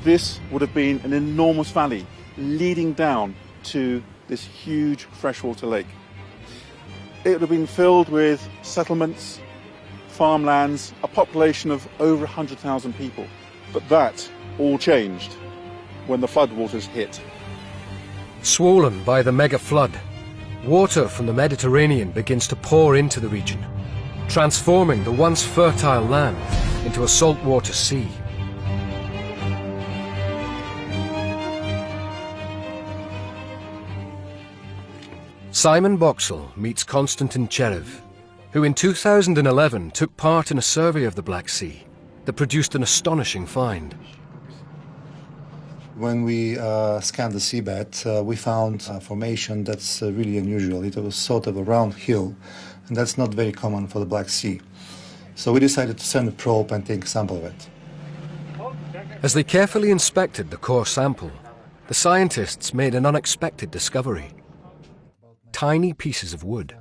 this would have been an enormous valley leading down to this huge freshwater lake. It would have been filled with settlements, farmlands, a population of over 100,000 people. But that all changed when the floodwaters hit. Swollen by the mega flood, water from the Mediterranean begins to pour into the region, transforming the once fertile land into a saltwater sea. Simon Boxall meets Konstantin Cherev, who in 2011 took part in a survey of the Black Sea that produced an astonishing find. When we scanned the seabed, we found a formation that's really unusual. It was sort of a round hill, and that's not very common for the Black Sea. So we decided to send a probe and take a sample of it. As they carefully inspected the core sample, the scientists made an unexpected discovery. Tiny pieces of wood.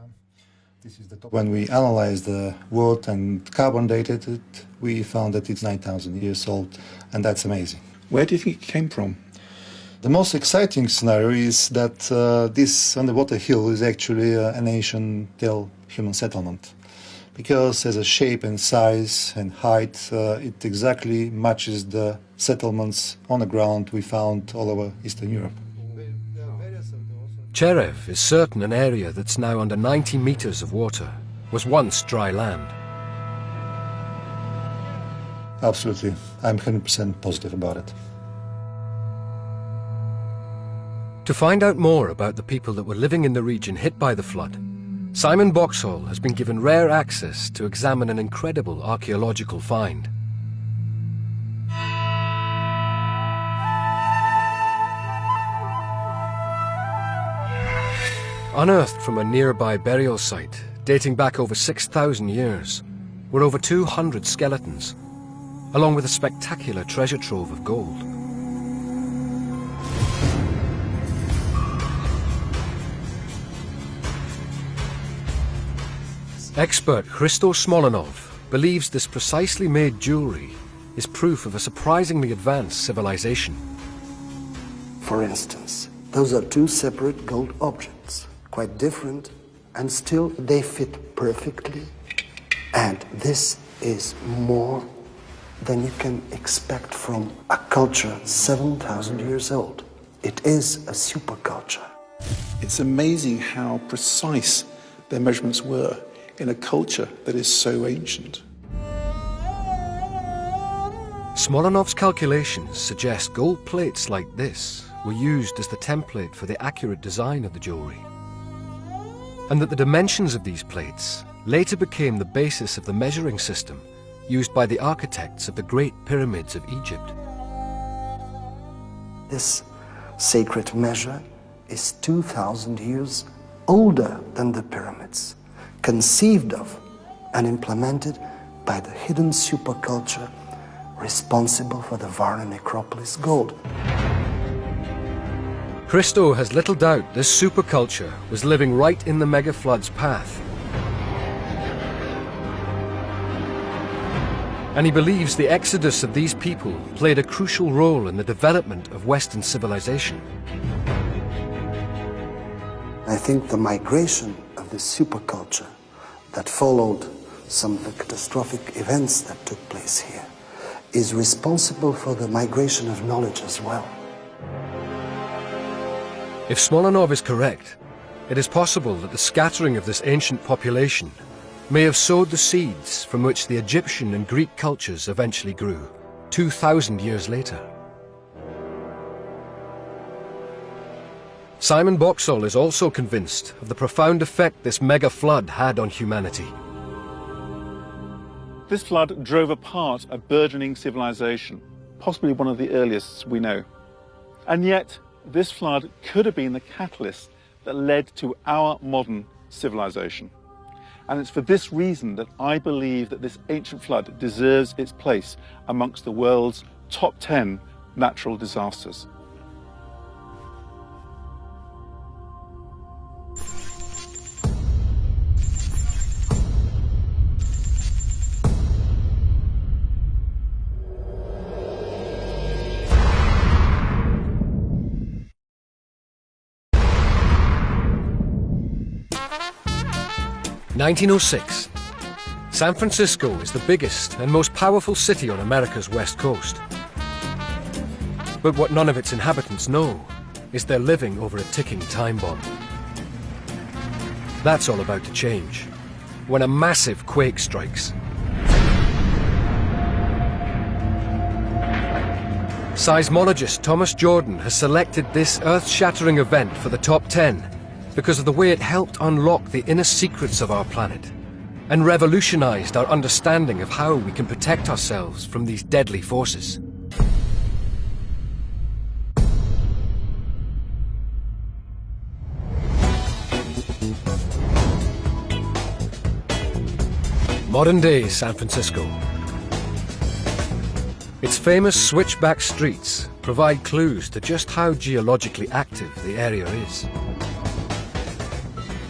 When we analyzed the wood and carbon dated it, we found that it's 9,000 years old, and that's amazing. Where do you think it came from? The most exciting scenario is that this underwater hill is actually an ancient human settlement, because as a shape and size and height, it exactly matches the settlements on the ground we found all over Eastern Europe. Cherev is certain an area that's now under 90 meters of water was once dry land. Absolutely. I'm 100% positive about it. To find out more about the people that were living in the region hit by the flood, Simon Boxall has been given rare access to examine an incredible archaeological find. Unearthed from a nearby burial site dating back over 6,000 years were over 200 skeletons, along with a spectacular treasure trove of gold. Expert Hristo Smolenov believes this precisely made jewelry is proof of a surprisingly advanced civilization. For instance, those are two separate gold objects, quite different, and still they fit perfectly. And this is more than you can expect from a culture 7,000 years old. It is a superculture. It's amazing how precise their measurements were in a culture that is so ancient. Smolenov's calculations suggest gold plates like this were used as the template for the accurate design of the jewelry, and that the dimensions of these plates later became the basis of the measuring system used by the architects of the Great Pyramids of Egypt. This sacred measure is 2,000 years older than the pyramids, conceived of and implemented by the hidden superculture responsible for the Varna necropolis gold. Hristo has little doubt this superculture was living right in the megaflood's path. And he believes the exodus of these people played a crucial role in the development of Western civilization. I think the migration of this superculture that followed some of the catastrophic events that took place here is responsible for the migration of knowledge as well. If Smolenov is correct, it is possible that the scattering of this ancient population may have sowed the seeds from which the Egyptian and Greek cultures eventually grew, 2,000 years later. Simon Boxall is also convinced of the profound effect this mega flood had on humanity. This flood drove apart a burgeoning civilization, possibly one of the earliest we know. And yet, this flood could have been the catalyst that led to our modern civilization. And it's for this reason that I believe that this ancient flood deserves its place amongst the world's top 10 natural disasters. In 1906, San Francisco is the biggest and most powerful city on America's west coast. But what none of its inhabitants know is they're living over a ticking time bomb. That's all about to change when a massive quake strikes. Seismologist Thomas Jordan has selected this earth-shattering event for the top 10 because of the way it helped unlock the inner secrets of our planet and revolutionized our understanding of how we can protect ourselves from these deadly forces. Modern-day San Francisco. Its famous switchback streets provide clues to just how geologically active the area is.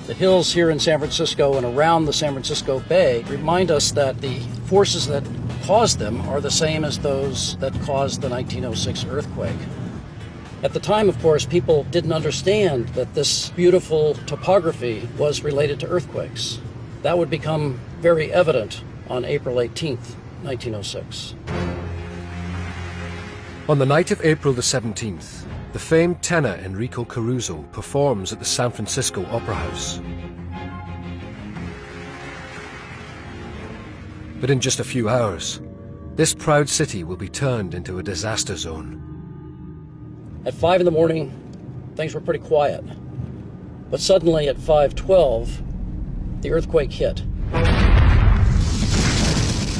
The hills here in San Francisco and around the San Francisco Bay remind us that the forces that caused them are the same as those that caused the 1906 earthquake. At the time, of course, people didn't understand that this beautiful topography was related to earthquakes. That would become very evident on April 18th, 1906. On the night of April the 17th, the famed tenor Enrico Caruso performs at the San Francisco Opera House. But in just a few hours, this proud city will be turned into a disaster zone. At 5 in the morning, things were pretty quiet. But suddenly at 5:12, the earthquake hit.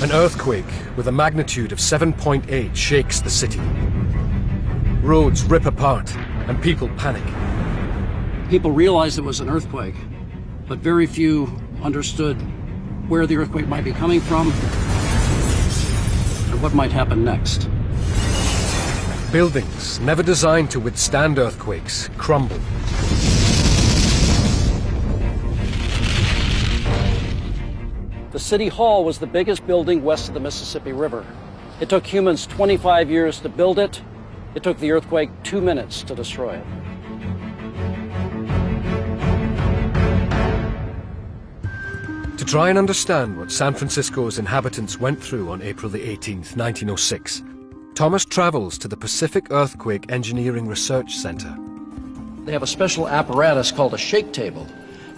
An earthquake with a magnitude of 7.8 shakes the city. Roads rip apart and people panic. People realized it was an earthquake, but very few understood where the earthquake might be coming from and what might happen next. Buildings, never designed to withstand earthquakes, crumble. The City Hall was the biggest building west of the Mississippi River. It took humans 25 years to build it. It took the earthquake 2 minutes to destroy it. To try and understand what San Francisco's inhabitants went through on April the 18th, 1906, Thomas travels to the Pacific Earthquake Engineering Research Center. They have a special apparatus called a shake table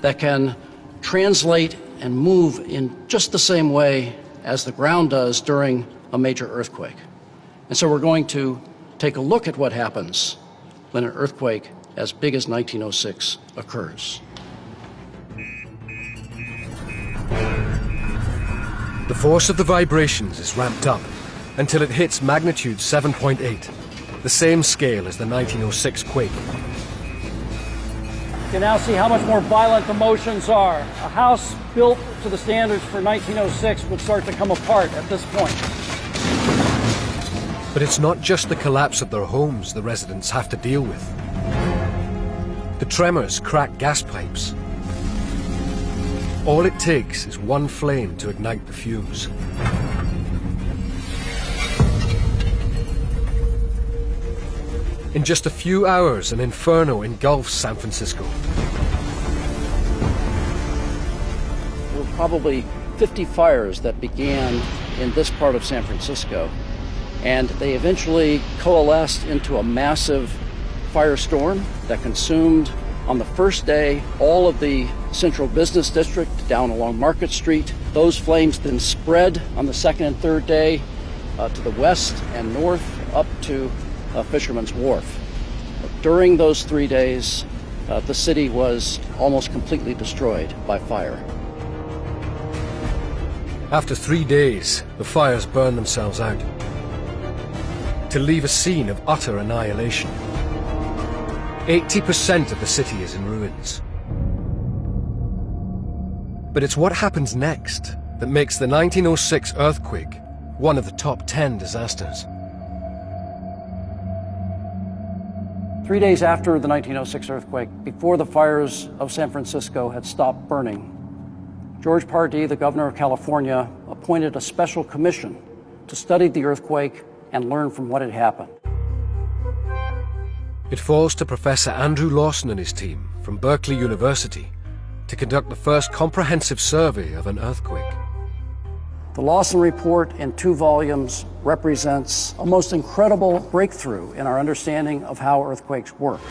that can translate and move in just the same way as the ground does during a major earthquake. And so we're going to take a look at what happens when an earthquake as big as 1906 occurs. The force of the vibrations is ramped up until it hits magnitude 7.8, the same scale as the 1906 quake. You can now see how much more violent the motions are. A house built to the standards for 1906 would start to come apart at this point. But it's not just the collapse of their homes the residents have to deal with. The tremors crack gas pipes. All it takes is one flame to ignite the fuse. In just a few hours, an inferno engulfs San Francisco. There were probably 50 fires that began in this part of San Francisco, and they eventually coalesced into a massive firestorm that consumed, on the first day, all of the central business district down along Market Street. Those flames then spread on the second and third day to the west and north up to Fisherman's Wharf. During those 3 days, the city was almost completely destroyed by fire. After 3 days, the fires burn themselves out to leave a scene of utter annihilation. 80% of the city is in ruins. But it's what happens next that makes the 1906 earthquake one of the top 10 disasters. 3 days after the 1906 earthquake, before the fires of San Francisco had stopped burning, George Pardee, the governor of California, appointed a special commission to study the earthquake and learn from what had happened. It falls to Professor Andrew Lawson and his team from Berkeley University to conduct the first comprehensive survey of an earthquake. The Lawson report in 2 volumes represents a most incredible breakthrough in our understanding of how earthquakes work.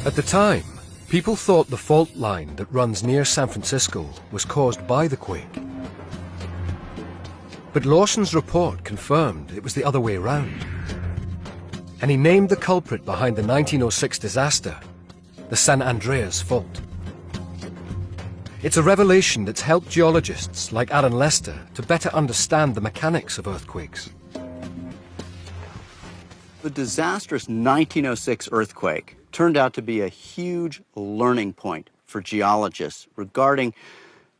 At the time, people thought the fault line that runs near San Francisco was caused by the quake. But Lawson's report confirmed it was the other way around. And he named the culprit behind the 1906 disaster, the San Andreas Fault. It's a revelation that's helped geologists like Alan Lester to better understand the mechanics of earthquakes. The disastrous 1906 earthquake turned out to be a huge learning point for geologists regarding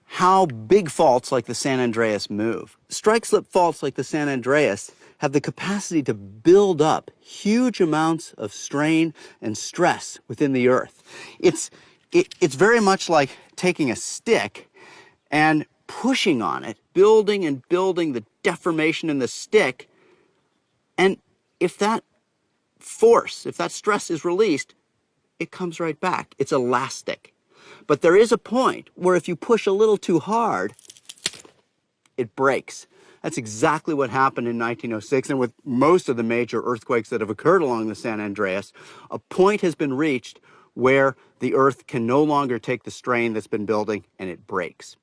how big faults like the San Andreas move. Strike-slip faults like the San Andreas have the capacity to build up huge amounts of strain and stress within the earth. It's very much like taking a stick and pushing on it, building and building the deformation in the stick. And if that force, if that stress is released, it comes right back. It's elastic. But there is a point where if you push a little too hard, it breaks. That's exactly what happened in 1906, and with most of the major earthquakes that have occurred along the San Andreas, a point has been reached where the earth can no longer take the strain that's been building, and it breaks.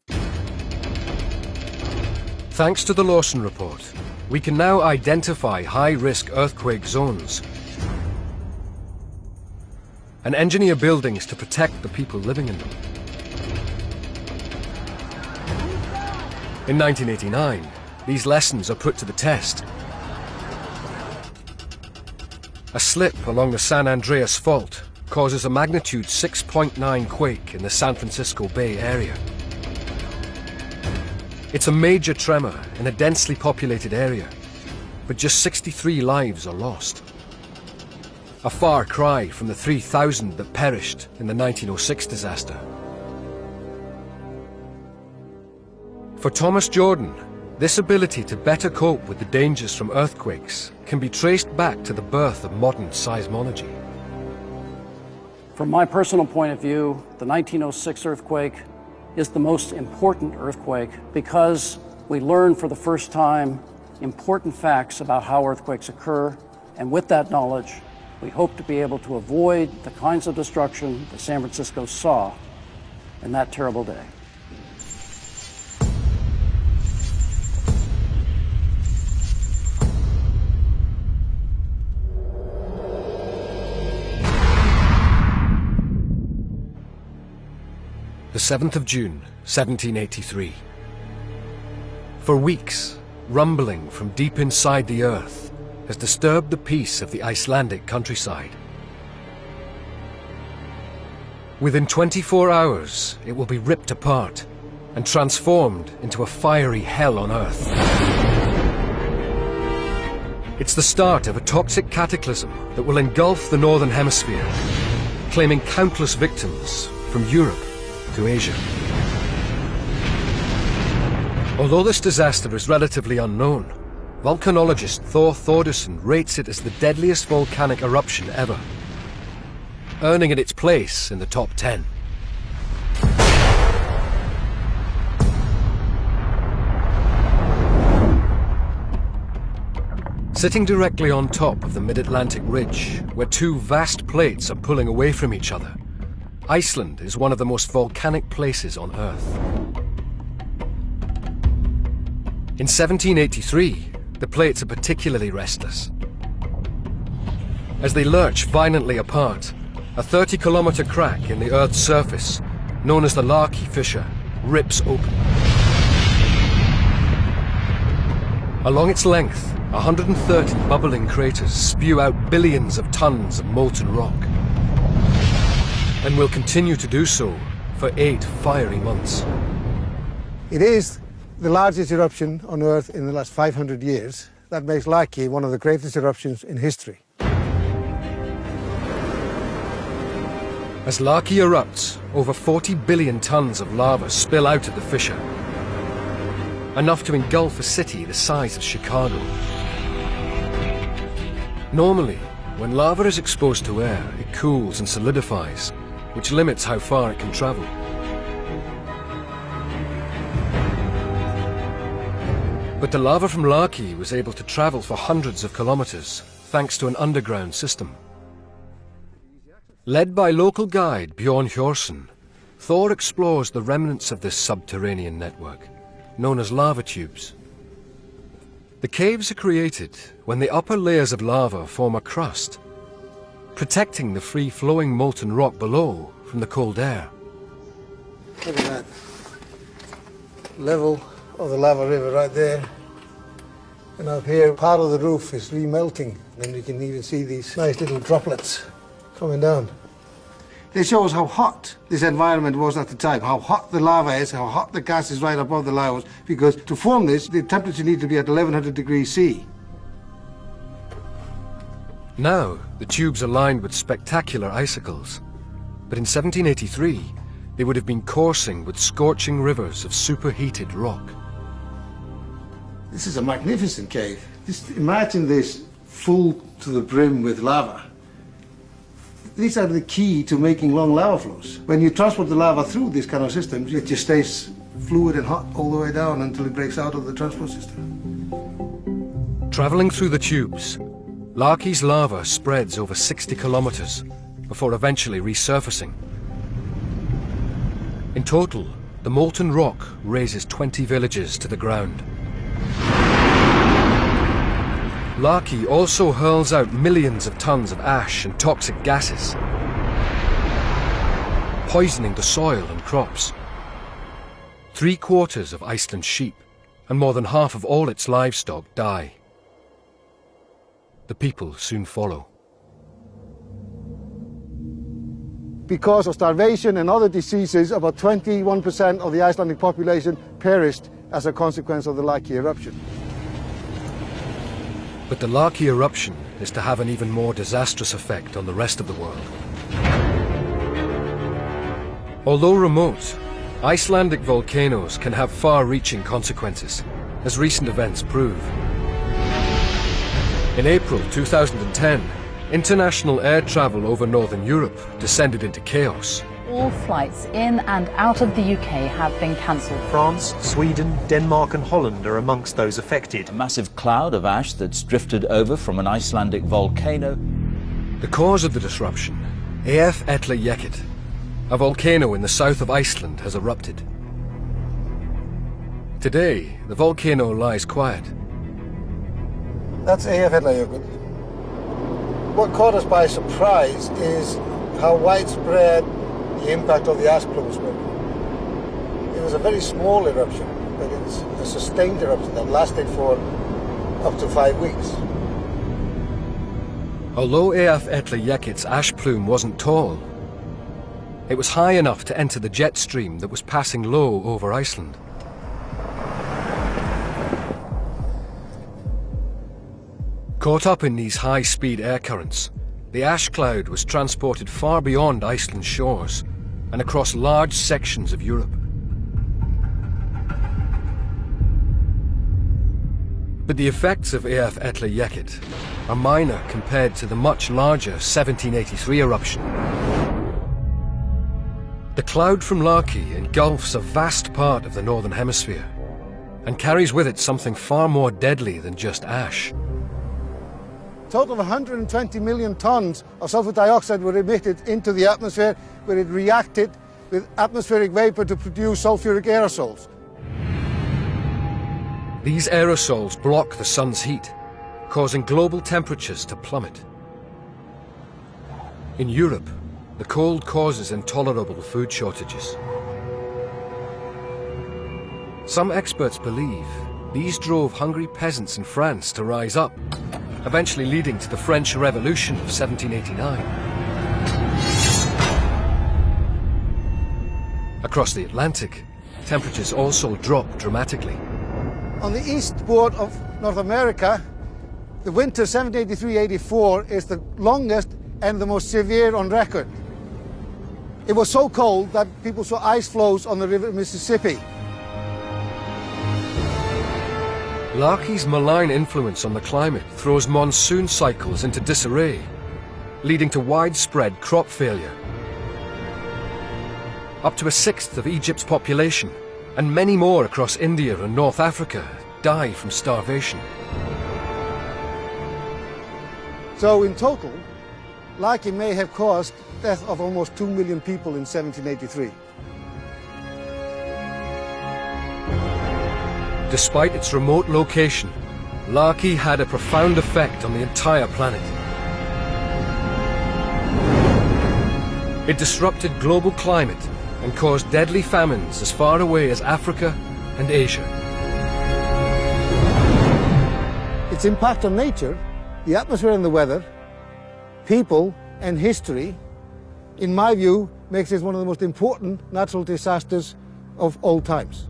Thanks to the Lawson report, we can now identify high-risk earthquake zones and engineer buildings to protect the people living in them. In 1989, these lessons are put to the test. A slip along the San Andreas Fault causes a magnitude 6.9 quake in the San Francisco Bay Area. It's a major tremor in a densely populated area, but just 63 lives are lost. A far cry from the 3,000 that perished in the 1906 disaster. For Thomas Jordan, this ability to better cope with the dangers from earthquakes can be traced back to the birth of modern seismology. From my personal point of view, the 1906 earthquake is the most important earthquake because we learned for the first time important facts about how earthquakes occur, and with that knowledge, we hope to be able to avoid the kinds of destruction that San Francisco saw in that terrible day. The 7th of June, 1783. For weeks, rumbling from deep inside the earth has disturbed the peace of the Icelandic countryside. Within 24 hours, it will be ripped apart and transformed into a fiery hell on earth. It's the start of a toxic cataclysm that will engulf the Northern Hemisphere, claiming countless victims from Europe to Asia. Although this disaster is relatively unknown, volcanologist Thor Thordarson rates it as the deadliest volcanic eruption ever, earning it its place in the top 10. Sitting directly on top of the mid-Atlantic ridge, where two vast plates are pulling away from each other, Iceland is one of the most volcanic places on Earth. In 1783, the plates are particularly restless. As they lurch violently apart, a 30-kilometer crack in the Earth's surface, known as the Laki fissure, rips open. Along its length, 130 bubbling craters spew out billions of tons of molten rock, and will continue to do so for 8 fiery months. It is the largest eruption on Earth in the last 500 years. That makes Laki one of the greatest eruptions in history. As Laki erupts, over 40 billion tons of lava spill out of the fissure, enough to engulf a city the size of Chicago. Normally, when lava is exposed to air, it cools and solidifies, which limits how far it can travel. But the lava from Laki was able to travel for hundreds of kilometers, thanks to an underground system. Led by local guide Bjorn Hjorsen, Thor explores the remnants of this subterranean network, known as lava tubes. The caves are created when the upper layers of lava form a crust, protecting the free-flowing molten rock below from the cold air. Look at that level of the lava river right there. And up here, part of the roof is remelting. And you can even see these nice little droplets coming down. It shows how hot this environment was at the time, how hot the lava is, how hot the gas is right above the lavas, because to form this, the temperature needs to be at 1100 degrees C. Now, the tubes are lined with spectacular icicles, but in 1783, they would have been coursing with scorching rivers of superheated rock. This is a magnificent cave. Just imagine this full to the brim with lava. These are the key to making long lava flows. When you transport the lava through this kind of system, it just stays fluid and hot all the way down until it breaks out of the transport system. Traveling through the tubes, Laki's lava spreads over 60 kilometers before eventually resurfacing. In total, the molten rock razes 20 villages to the ground. Laki also hurls out millions of tons of ash and toxic gases, poisoning the soil and crops. 3/4 of Iceland's sheep and more than half of all its livestock die. The people soon follow. because of starvation and other diseases, about 21% of the Icelandic population perished as a consequence of the Laki eruption. But the Laki eruption is to have an even more disastrous effect on the rest of the world. Although remote, Icelandic volcanoes can have far-reaching consequences, as recent events prove. In April 2010, international air travel over northern Europe descended into chaos. All flights in and out of the UK have been cancelled. France, Sweden, Denmark and Holland are amongst those affected. A massive cloud of ash that's drifted over from an Icelandic volcano. The cause of the disruption, Eyjafjallajökull, a volcano in the south of Iceland, has erupted. Today, the volcano lies quiet. That's Eyjafjallajökull. What caught us by surprise is how widespread the impact of the ash plumes were. It was a very small eruption, but it's a sustained eruption that lasted for up to 5 weeks. Although Eyjafjallajökull's ash plume wasn't tall, it was high enough to enter the jet stream that was passing low over Iceland. Caught up in these high-speed air currents, the ash cloud was transported far beyond Iceland's shores and across large sections of Europe. But the effects of Eyjafjallajökull are minor compared to the much larger 1783 eruption. The cloud from Laki engulfs a vast part of the northern hemisphere and carries with it something far more deadly than just ash. A total of 120 million tons of sulfur dioxide were emitted into the atmosphere, where it reacted with atmospheric vapor to produce sulfuric aerosols. These aerosols block the sun's heat, causing global temperatures to plummet. In Europe, the cold causes intolerable food shortages. Some experts believe these drove hungry peasants in France to rise up, eventually leading to the French Revolution of 1789. Across the Atlantic, temperatures also dropped dramatically. On the eastboard of North America, the winter 1783-84 is the longest and the most severe on record. It was so cold that people saw ice floes on the river Mississippi. Laki's malign influence on the climate throws monsoon cycles into disarray, leading to widespread crop failure. Up to 1/6 of Egypt's population, and many more across India and North Africa, die from starvation. So in total, Laki may have caused the death of almost 2 million people in 1783. Despite its remote location, Laki had a profound effect on the entire planet. It disrupted global climate and caused deadly famines as far away as Africa and Asia. Its impact on nature, the atmosphere and the weather, people and history, in my view, makes it one of the most important natural disasters of all times.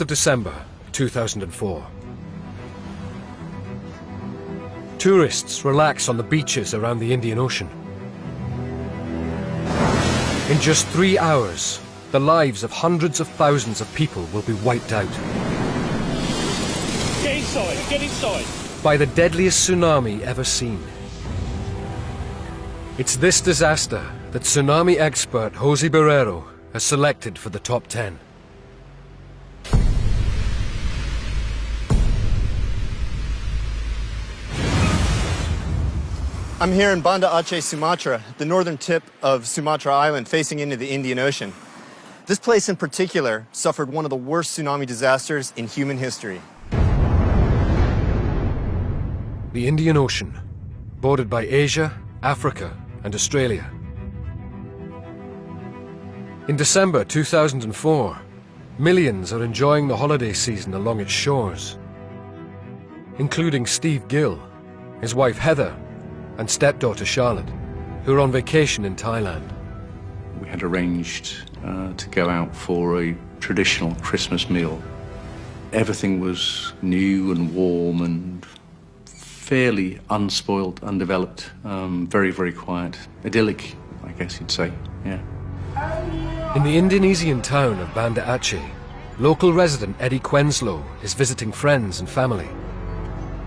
December 2004. Tourists relax on the beaches around the Indian Ocean. In just 3 hours, the lives of hundreds of thousands of people will be wiped out. Get inside, get inside! By the deadliest tsunami ever seen. It's this disaster that tsunami expert Jose Barrero has selected for the top 10. I'm here in Banda Aceh, Sumatra, the northern tip of Sumatra Island facing into the Indian Ocean. This place in particular suffered one of the worst tsunami disasters in human history. The Indian Ocean, bordered by Asia Africa, and Australia. In December 2004, millions are enjoying the holiday season along its shores, including Steve Gill, his wife Heather, and stepdaughter Charlotte, who are on vacation in Thailand. We had arranged to go out for a traditional Christmas meal. Everything was new and warm and fairly unspoiled, undeveloped, very, very quiet. Idyllic, I guess you'd say, yeah. In the Indonesian town of Banda Aceh, local resident Eddie Quenslow is visiting friends and family.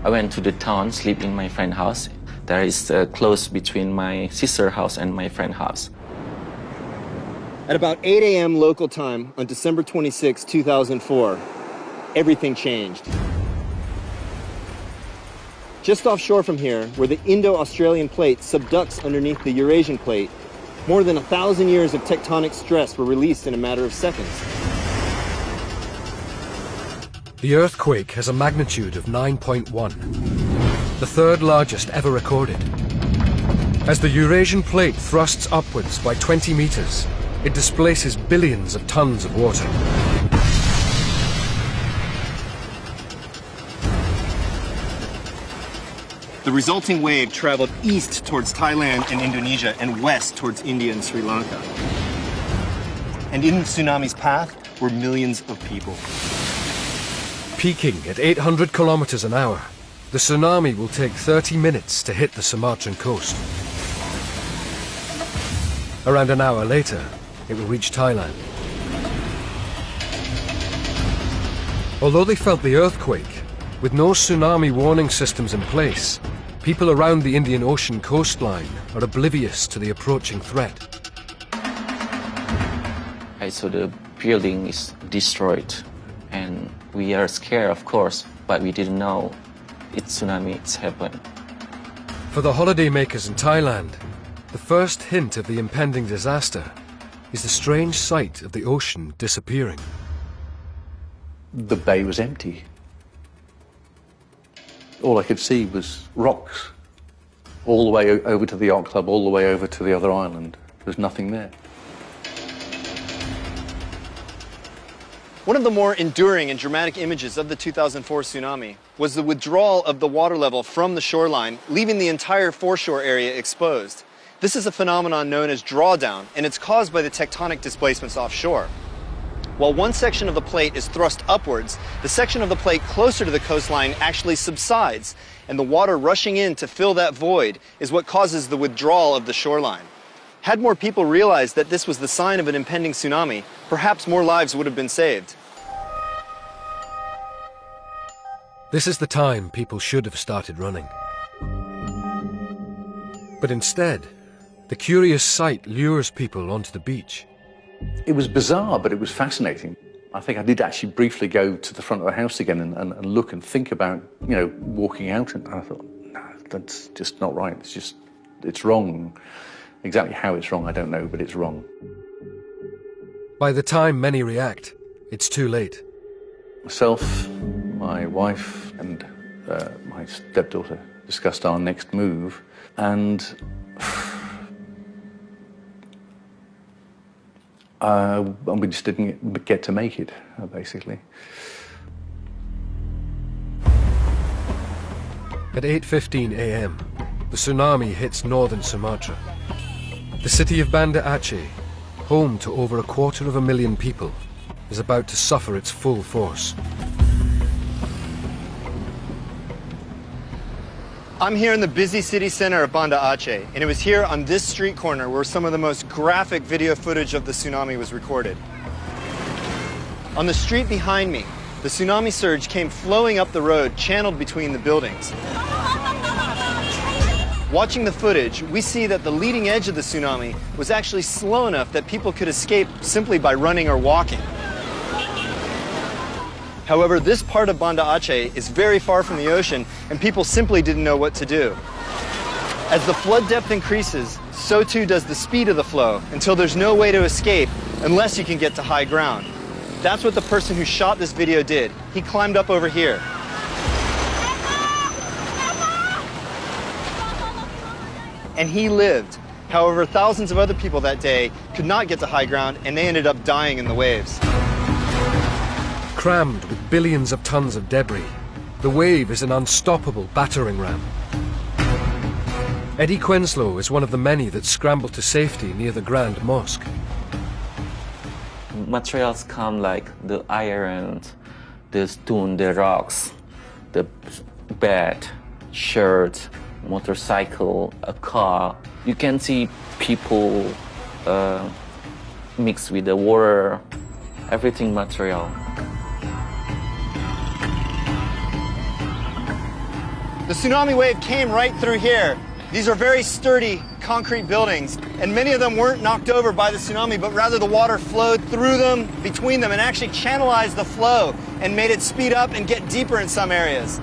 I went to the town, sleep in my friend's house. There is close between my sister's house and my friend's house. At about 8 a.m. local time on December 26, 2004, everything changed. Just offshore from here, where the Indo-Australian plate subducts underneath the Eurasian plate, more than 1,000 years of tectonic stress were released in a matter of seconds. The earthquake has a magnitude of 9.1, the third largest ever recorded. As the Eurasian plate thrusts upwards by 20 meters, it displaces billions of tons of water. The resulting wave traveled east towards Thailand and Indonesia and west towards India and Sri Lanka. And in the tsunami's path were millions of people. Peaking at 800 kilometers an hour, the tsunami will take 30 minutes to hit the Sumatran coast. Around an hour later, it will reach Thailand. Although they felt the earthquake, with no tsunami warning systems in place, people around the Indian Ocean coastline are oblivious to the approaching threat. I saw the building is destroyed, and we are scared, of course, but we didn't know it's tsunami, it's happened. For the holidaymakers in Thailand, the first hint of the impending disaster is the strange sight of the ocean disappearing. The bay was empty. All I could see was rocks, all the way over to the yacht club, all the way over to the other island. There's nothing there. One of the more enduring and dramatic images of the 2004 tsunami was the withdrawal of the water level from the shoreline, leaving the entire foreshore area exposed. This is a phenomenon known as drawdown, and it's caused by the tectonic displacements offshore. While one section of the plate is thrust upwards, the section of the plate closer to the coastline actually subsides, and the water rushing in to fill that void is what causes the withdrawal of the shoreline. Had more people realized that this was the sign of an impending tsunami, perhaps more lives would have been saved. This is the time people should have started running. But instead, the curious sight lures people onto the beach. It was bizarre, but it was fascinating. I think I did actually briefly go to the front of the house again and look and think about, you know, walking out, and I thought, no, that's just not right. It's wrong. Exactly how it's wrong, I don't know, but it's wrong. By the time many react, it's too late. Myself, my wife, and my stepdaughter discussed our next move, and we just didn't get to make it, basically. At 8:15 a.m., the tsunami hits northern Sumatra. The city of Banda Aceh, home to over 250,000 people, is about to suffer its full force. I'm here in the busy city center of Banda Aceh, and it was here on this street corner where some of the most graphic video footage of the tsunami was recorded. On the street behind me, the tsunami surge came flowing up the road, channeled between the buildings. Watching the footage, we see that the leading edge of the tsunami was actually slow enough that people could escape simply by running or walking. However, this part of Banda Aceh is very far from the ocean, and people simply didn't know what to do. As the flood depth increases, so too does the speed of the flow, until there's no way to escape unless you can get to high ground. That's what the person who shot this video did. He climbed up over here. and he lived. However, thousands of other people that day could not get to high ground, and they ended up dying in the waves. Crammed with billions of tons of debris, the wave is an unstoppable battering ram. Eddie Quenslow is one of the many that scrambled to safety near the Grand Mosque. Materials come like the iron, the stone, the rocks, the bed, shirt, motorcycle, a car. You can see people mixed with the water, everything material. The tsunami wave came right through here. These are very sturdy concrete buildings, and many of them weren't knocked over by the tsunami, but rather the water flowed through them, between them, and actually channelized the flow and made it speed up and get deeper in some areas.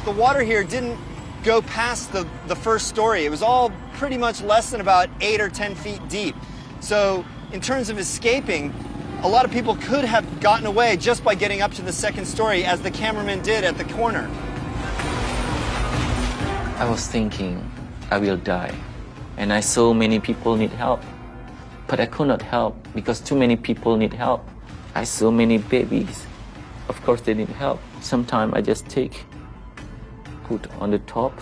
The water here didn't go past the first story. It was all pretty much less than about 8 or 10 feet deep. So in terms of escaping, a lot of people could have gotten away just by getting up to the second story, as the cameraman did at the corner. I was thinking I will die, and I saw many people need help, but I could not help because too many people need help. I saw many babies. Of course they need help. Sometimes I just put on the top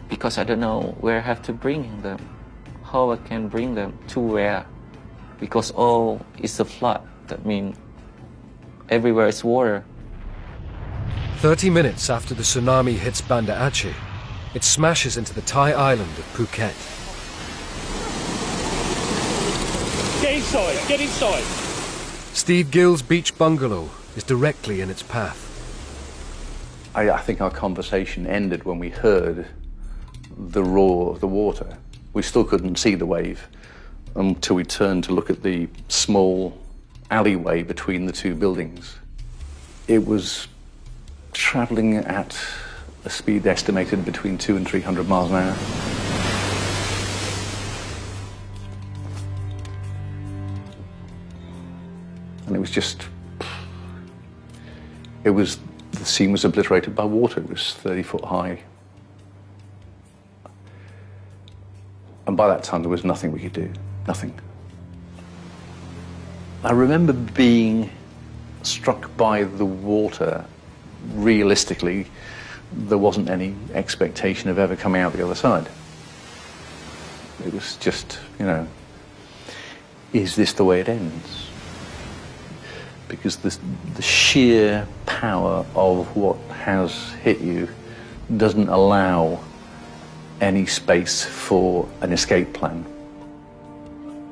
because I don't know where I have to bring them, how I can bring them to where, because all is a flood. That means everywhere is water. 30 minutes after the tsunami hits Banda Aceh, it smashes into the Thai island of Phuket. Get inside, get inside. Steve Gill's beach bungalow is directly in its path. I think our conversation ended when we heard the roar of the water. We still couldn't see the wave until we turned to look at the small alleyway between the two buildings. It was traveling at a speed estimated between 200 and 300 miles an hour. And it was just, the scene was obliterated by water. It was 30 foot high. And by that time, there was nothing we could do, nothing. I remember being struck by the water. Realistically, there wasn't any expectation of ever coming out the other side. It was just, is this the way it ends? Because the sheer power of what has hit you doesn't allow any space for an escape plan.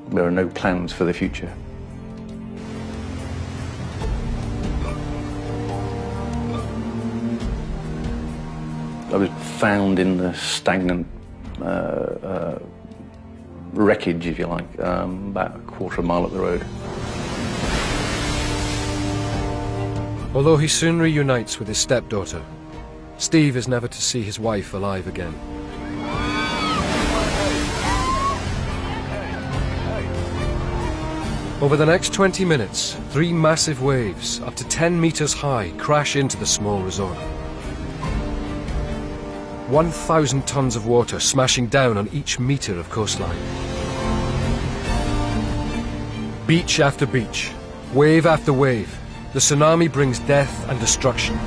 There are no plans for the future. I was found in the stagnant wreckage, if you like, about a quarter of a mile up the road. Although he soon reunites with his stepdaughter, Steve is never to see his wife alive again. Over the next 20 minutes, 3 massive waves, up to 10 meters high, crash into the small resort. 1,000 tons of water smashing down on each meter of coastline. Beach after beach, wave after wave, the tsunami brings death and destruction.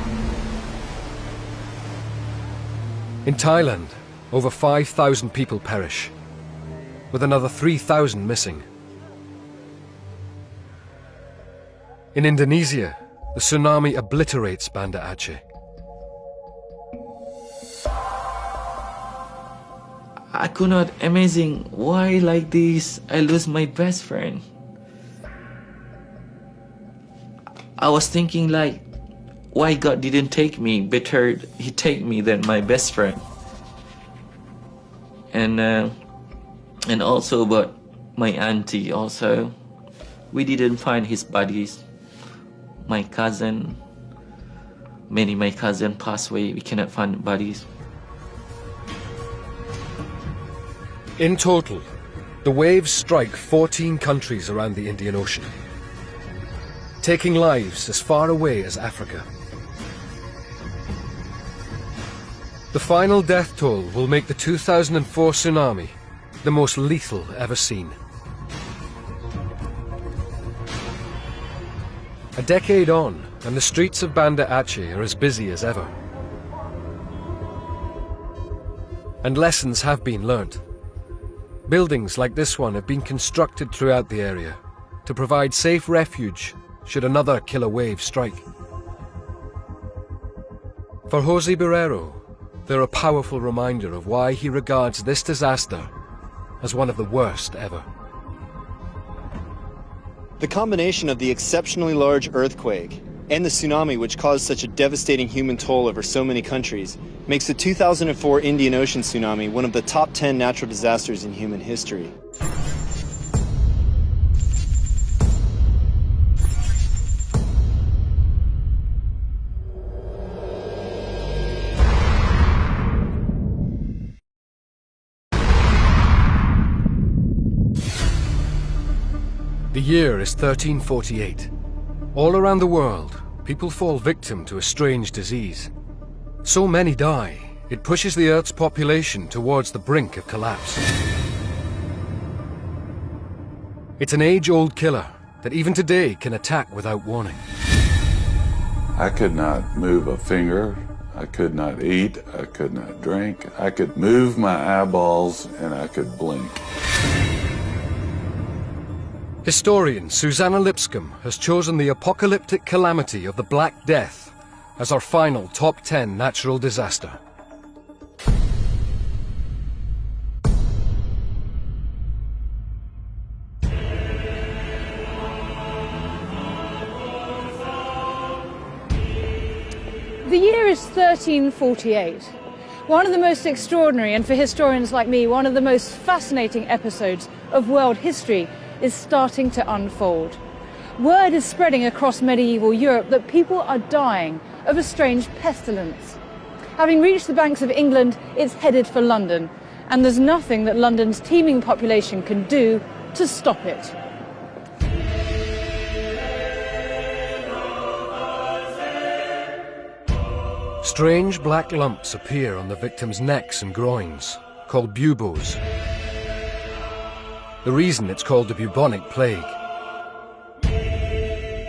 In Thailand, over 5,000 people perish, with another 3,000 missing. In Indonesia, the tsunami obliterates Banda Aceh. I could not imagine why like this I lose my best friend. I was thinking like, why God didn't take me? Better He take me than my best friend. And also about my auntie also. We didn't find his bodies. My cousin, many my cousin passed away. We cannot find bodies. In total, the waves strike 14 countries around the Indian Ocean, taking lives as far away as Africa. The final death toll will make the 2004 tsunami the most lethal ever seen. A decade on, and the streets of Banda Aceh are as busy as ever. And lessons have been learnt. Buildings like this one have been constructed throughout the area to provide safe refuge should another killer wave strike. For Jose Barrero, they're a powerful reminder of why he regards this disaster as one of the worst ever. The combination of the exceptionally large earthquake and the tsunami, which caused such a devastating human toll over so many countries, makes the 2004 Indian Ocean tsunami one of the top 10 natural disasters in human history. The year is 1348. All around the world, people fall victim to a strange disease. So many die, it pushes the Earth's population towards the brink of collapse. It's an age-old killer that even today can attack without warning. I could not move a finger, I could not eat, I could not drink, I could move my eyeballs, and I could blink. Historian Susanna Lipscomb has chosen the apocalyptic calamity of the Black Death as our final top 10 natural disaster. The year is 1348. One of the most extraordinary, and for historians like me, one of the most fascinating episodes of world history is starting to unfold. Word is spreading across medieval Europe that people are dying of a strange pestilence. Having reached the banks of England, it's headed for London, and there's nothing that London's teeming population can do to stop it. Strange black lumps appear on the victims' necks and groins, called buboes. The reason it's called the bubonic plague.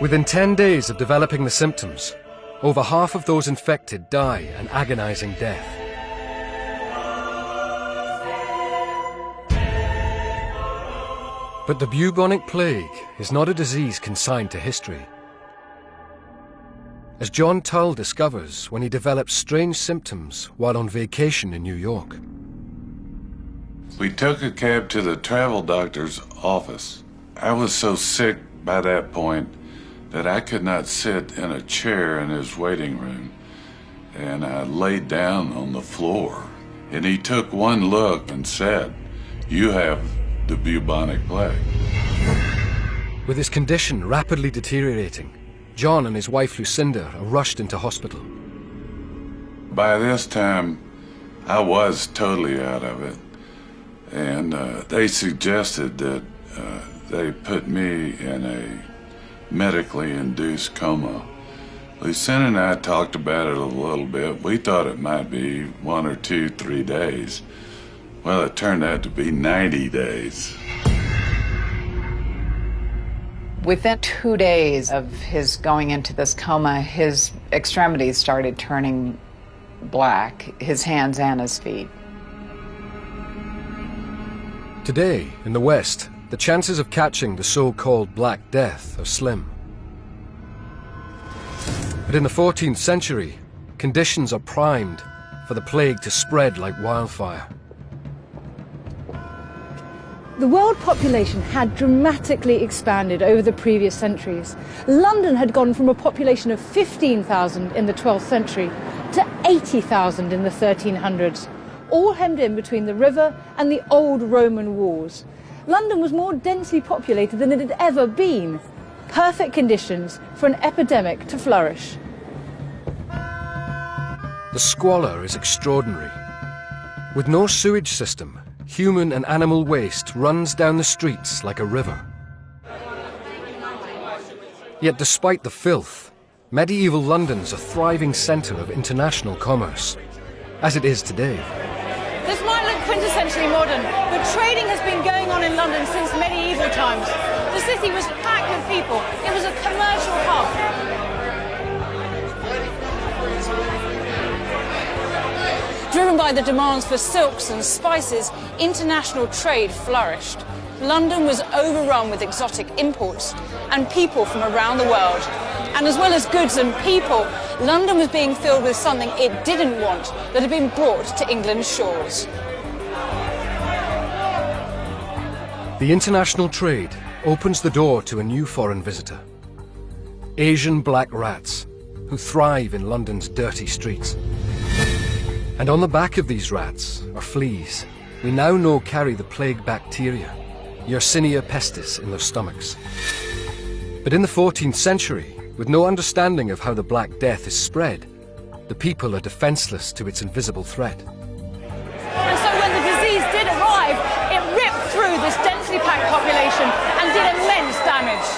Within 10 days of developing the symptoms, over half of those infected die an agonizing death. But the bubonic plague is not a disease consigned to history. As John Tull discovers when he develops strange symptoms while on vacation in New York. We took a cab to the travel doctor's office. I was so sick by that point that I could not sit in a chair in his waiting room, and I laid down on the floor. And he took one look and said, "You have the bubonic plague." With his condition rapidly deteriorating, John and his wife Lucinda are rushed into hospital. By this time, I was totally out of it. And they suggested that they put me in a medically induced coma. Lucinda and I talked about it a little bit. We thought it might be 1 or 2, 3 days. Well, it turned out to be 90 days. Within 2 days of his going into this coma, his extremities started turning black, his hands and his feet. Today, in the West, the chances of catching the so-called Black Death are slim. But in the 14th century, conditions are primed for the plague to spread like wildfire. The world population had dramatically expanded over the previous centuries. London had gone from a population of 15,000 in the 12th century to 80,000 in the 1300s. All hemmed in between the river and the old Roman walls. London was more densely populated than it had ever been. Perfect conditions for an epidemic to flourish. The squalor is extraordinary. With no sewage system, human and animal waste runs down the streets like a river. Yet despite the filth, medieval London's a thriving centre of international commerce. as it is today. This might look quintessentially modern, but trading has been going on in London since medieval times. The city was packed with people. It was a commercial hub. Driven by the demands for silks and spices, international trade flourished. London was overrun with exotic imports and people from around the world. And as well as goods and people, London was being filled with something it didn't want that had been brought to England's shores. The international trade opens the door to a new foreign visitor. Asian black rats, who thrive in London's dirty streets. And on the back of these rats are fleas we now know carry the plague bacteria, Yersinia pestis, in their stomachs. But in the 14th century, with no understanding of how the Black Death is spread, the people are defenseless to its invisible threat. And so when the disease did arrive, it ripped through this densely packed population and did immense damage.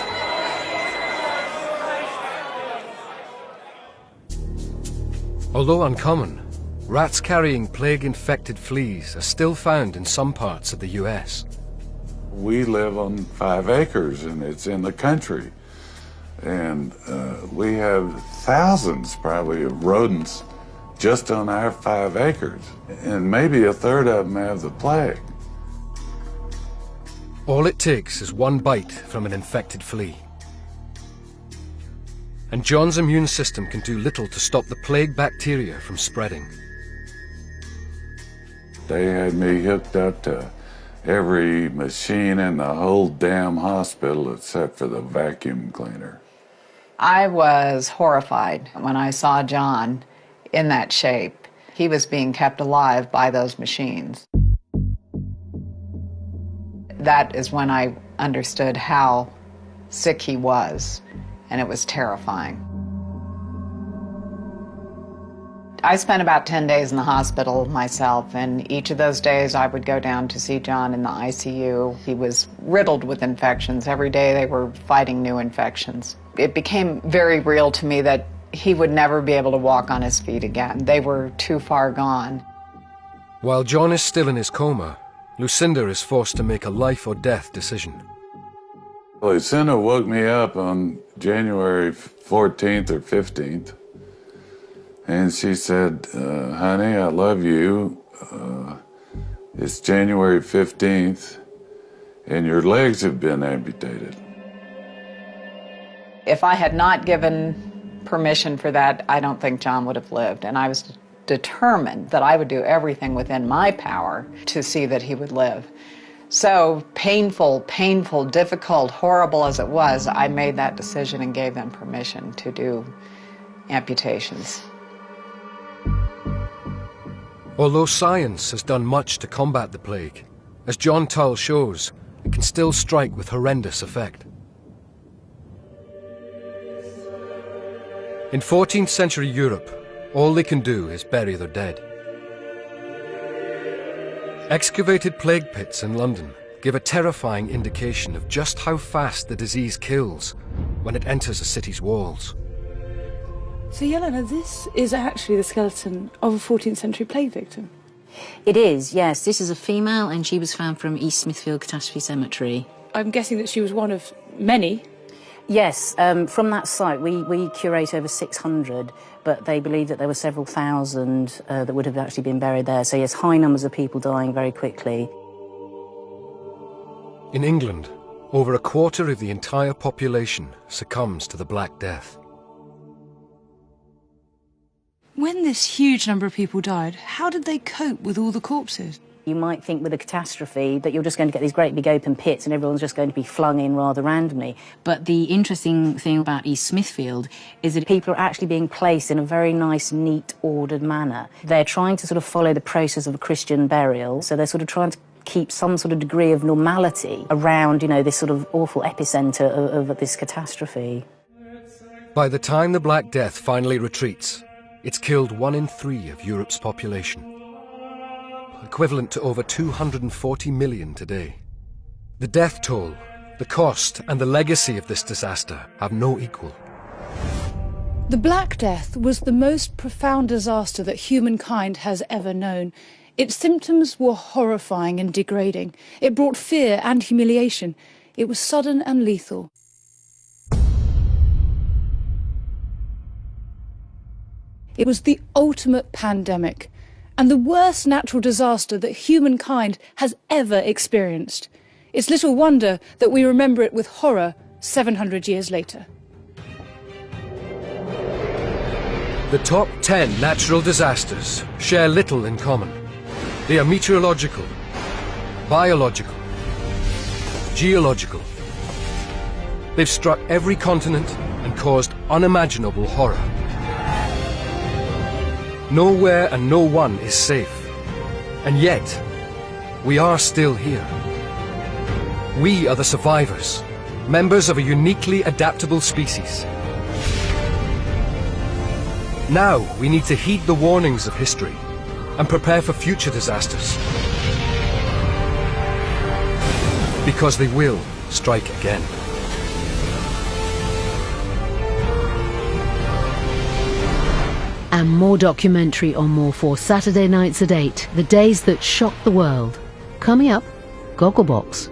Although uncommon, rats carrying plague-infected fleas are still found in some parts of the US. We live on 5 acres and it's in the country. And we have thousands probably of rodents just on our 5 acres. And maybe a third of them have the plague. All it takes is one bite from an infected flea. And John's immune system can do little to stop the plague bacteria from spreading. They had me hooked up to every machine in the whole damn hospital except for the vacuum cleaner. I was horrified when I saw John in that shape. He was being kept alive by those machines. That is when I understood how sick he was, and it was terrifying. I spent about 10 days in the hospital myself, and each of those days I would go down to see John in the ICU. He was riddled with infections. Every day they were fighting new infections. It became very real to me that he would never be able to walk on his feet again. They were too far gone. While John is still in his coma, Lucinda is forced to make a life or death decision. Lucinda woke me up on January 14th or 15th. And she said, honey, I love you. It's January 15th, and your legs have been amputated. If I had not given permission for that, I don't think John would have lived. And I was determined that I would do everything within my power to see that he would live. So painful, difficult, horrible as it was, I made that decision and gave them permission to do amputations. Although science has done much to combat the plague, as John Tull shows, it can still strike with horrendous effect. In 14th century Europe, all they can do is bury their dead. Excavated plague pits in London give a terrifying indication of just how fast the disease kills when it enters a city's walls. So, Yelena, this is actually the skeleton of a 14th century plague victim? It is, yes. This is a female, and she was found from East Smithfield Catastrophe Cemetery. I'm guessing that she was one of many. Yes, from that site we curate over 600, but they believe that there were several thousand that would have actually been buried there. So yes, high numbers of people dying very quickly. In England, over a quarter of the entire population succumbs to the Black Death. When this huge number of people died, how did they cope with all the corpses? You might think with a catastrophe that you're just going to get these great big open pits and everyone's just going to be flung in rather randomly. But the interesting thing about East Smithfield is that people are actually being placed in a very nice, neat, ordered manner. They're trying to sort of follow the process of a Christian burial, so they're sort of trying to keep some sort of degree of normality around, you know, this sort of awful epicentre of this catastrophe. By the time the Black Death finally retreats, it's killed 1 in 3 of Europe's population, equivalent to over 240 million today. The death toll, the cost and the legacy of this disaster have no equal. The Black Death was the most profound disaster that humankind has ever known. Its symptoms were horrifying and degrading. It brought fear and humiliation. It was sudden and lethal. It was the ultimate pandemic and the worst natural disaster that humankind has ever experienced. It's little wonder that we remember it with horror 700 years later. The top 10 natural disasters share little in common. They are meteorological, biological, geological. They've struck every continent and caused unimaginable horror. Nowhere and no one is safe. And yet, we are still here. We are the survivors, members of a uniquely adaptable species. Now we need to heed the warnings of history and prepare for future disasters. Because they will strike again. And more documentary on more for Saturday nights at 8, the days that shocked the world. Coming up, Gogglebox.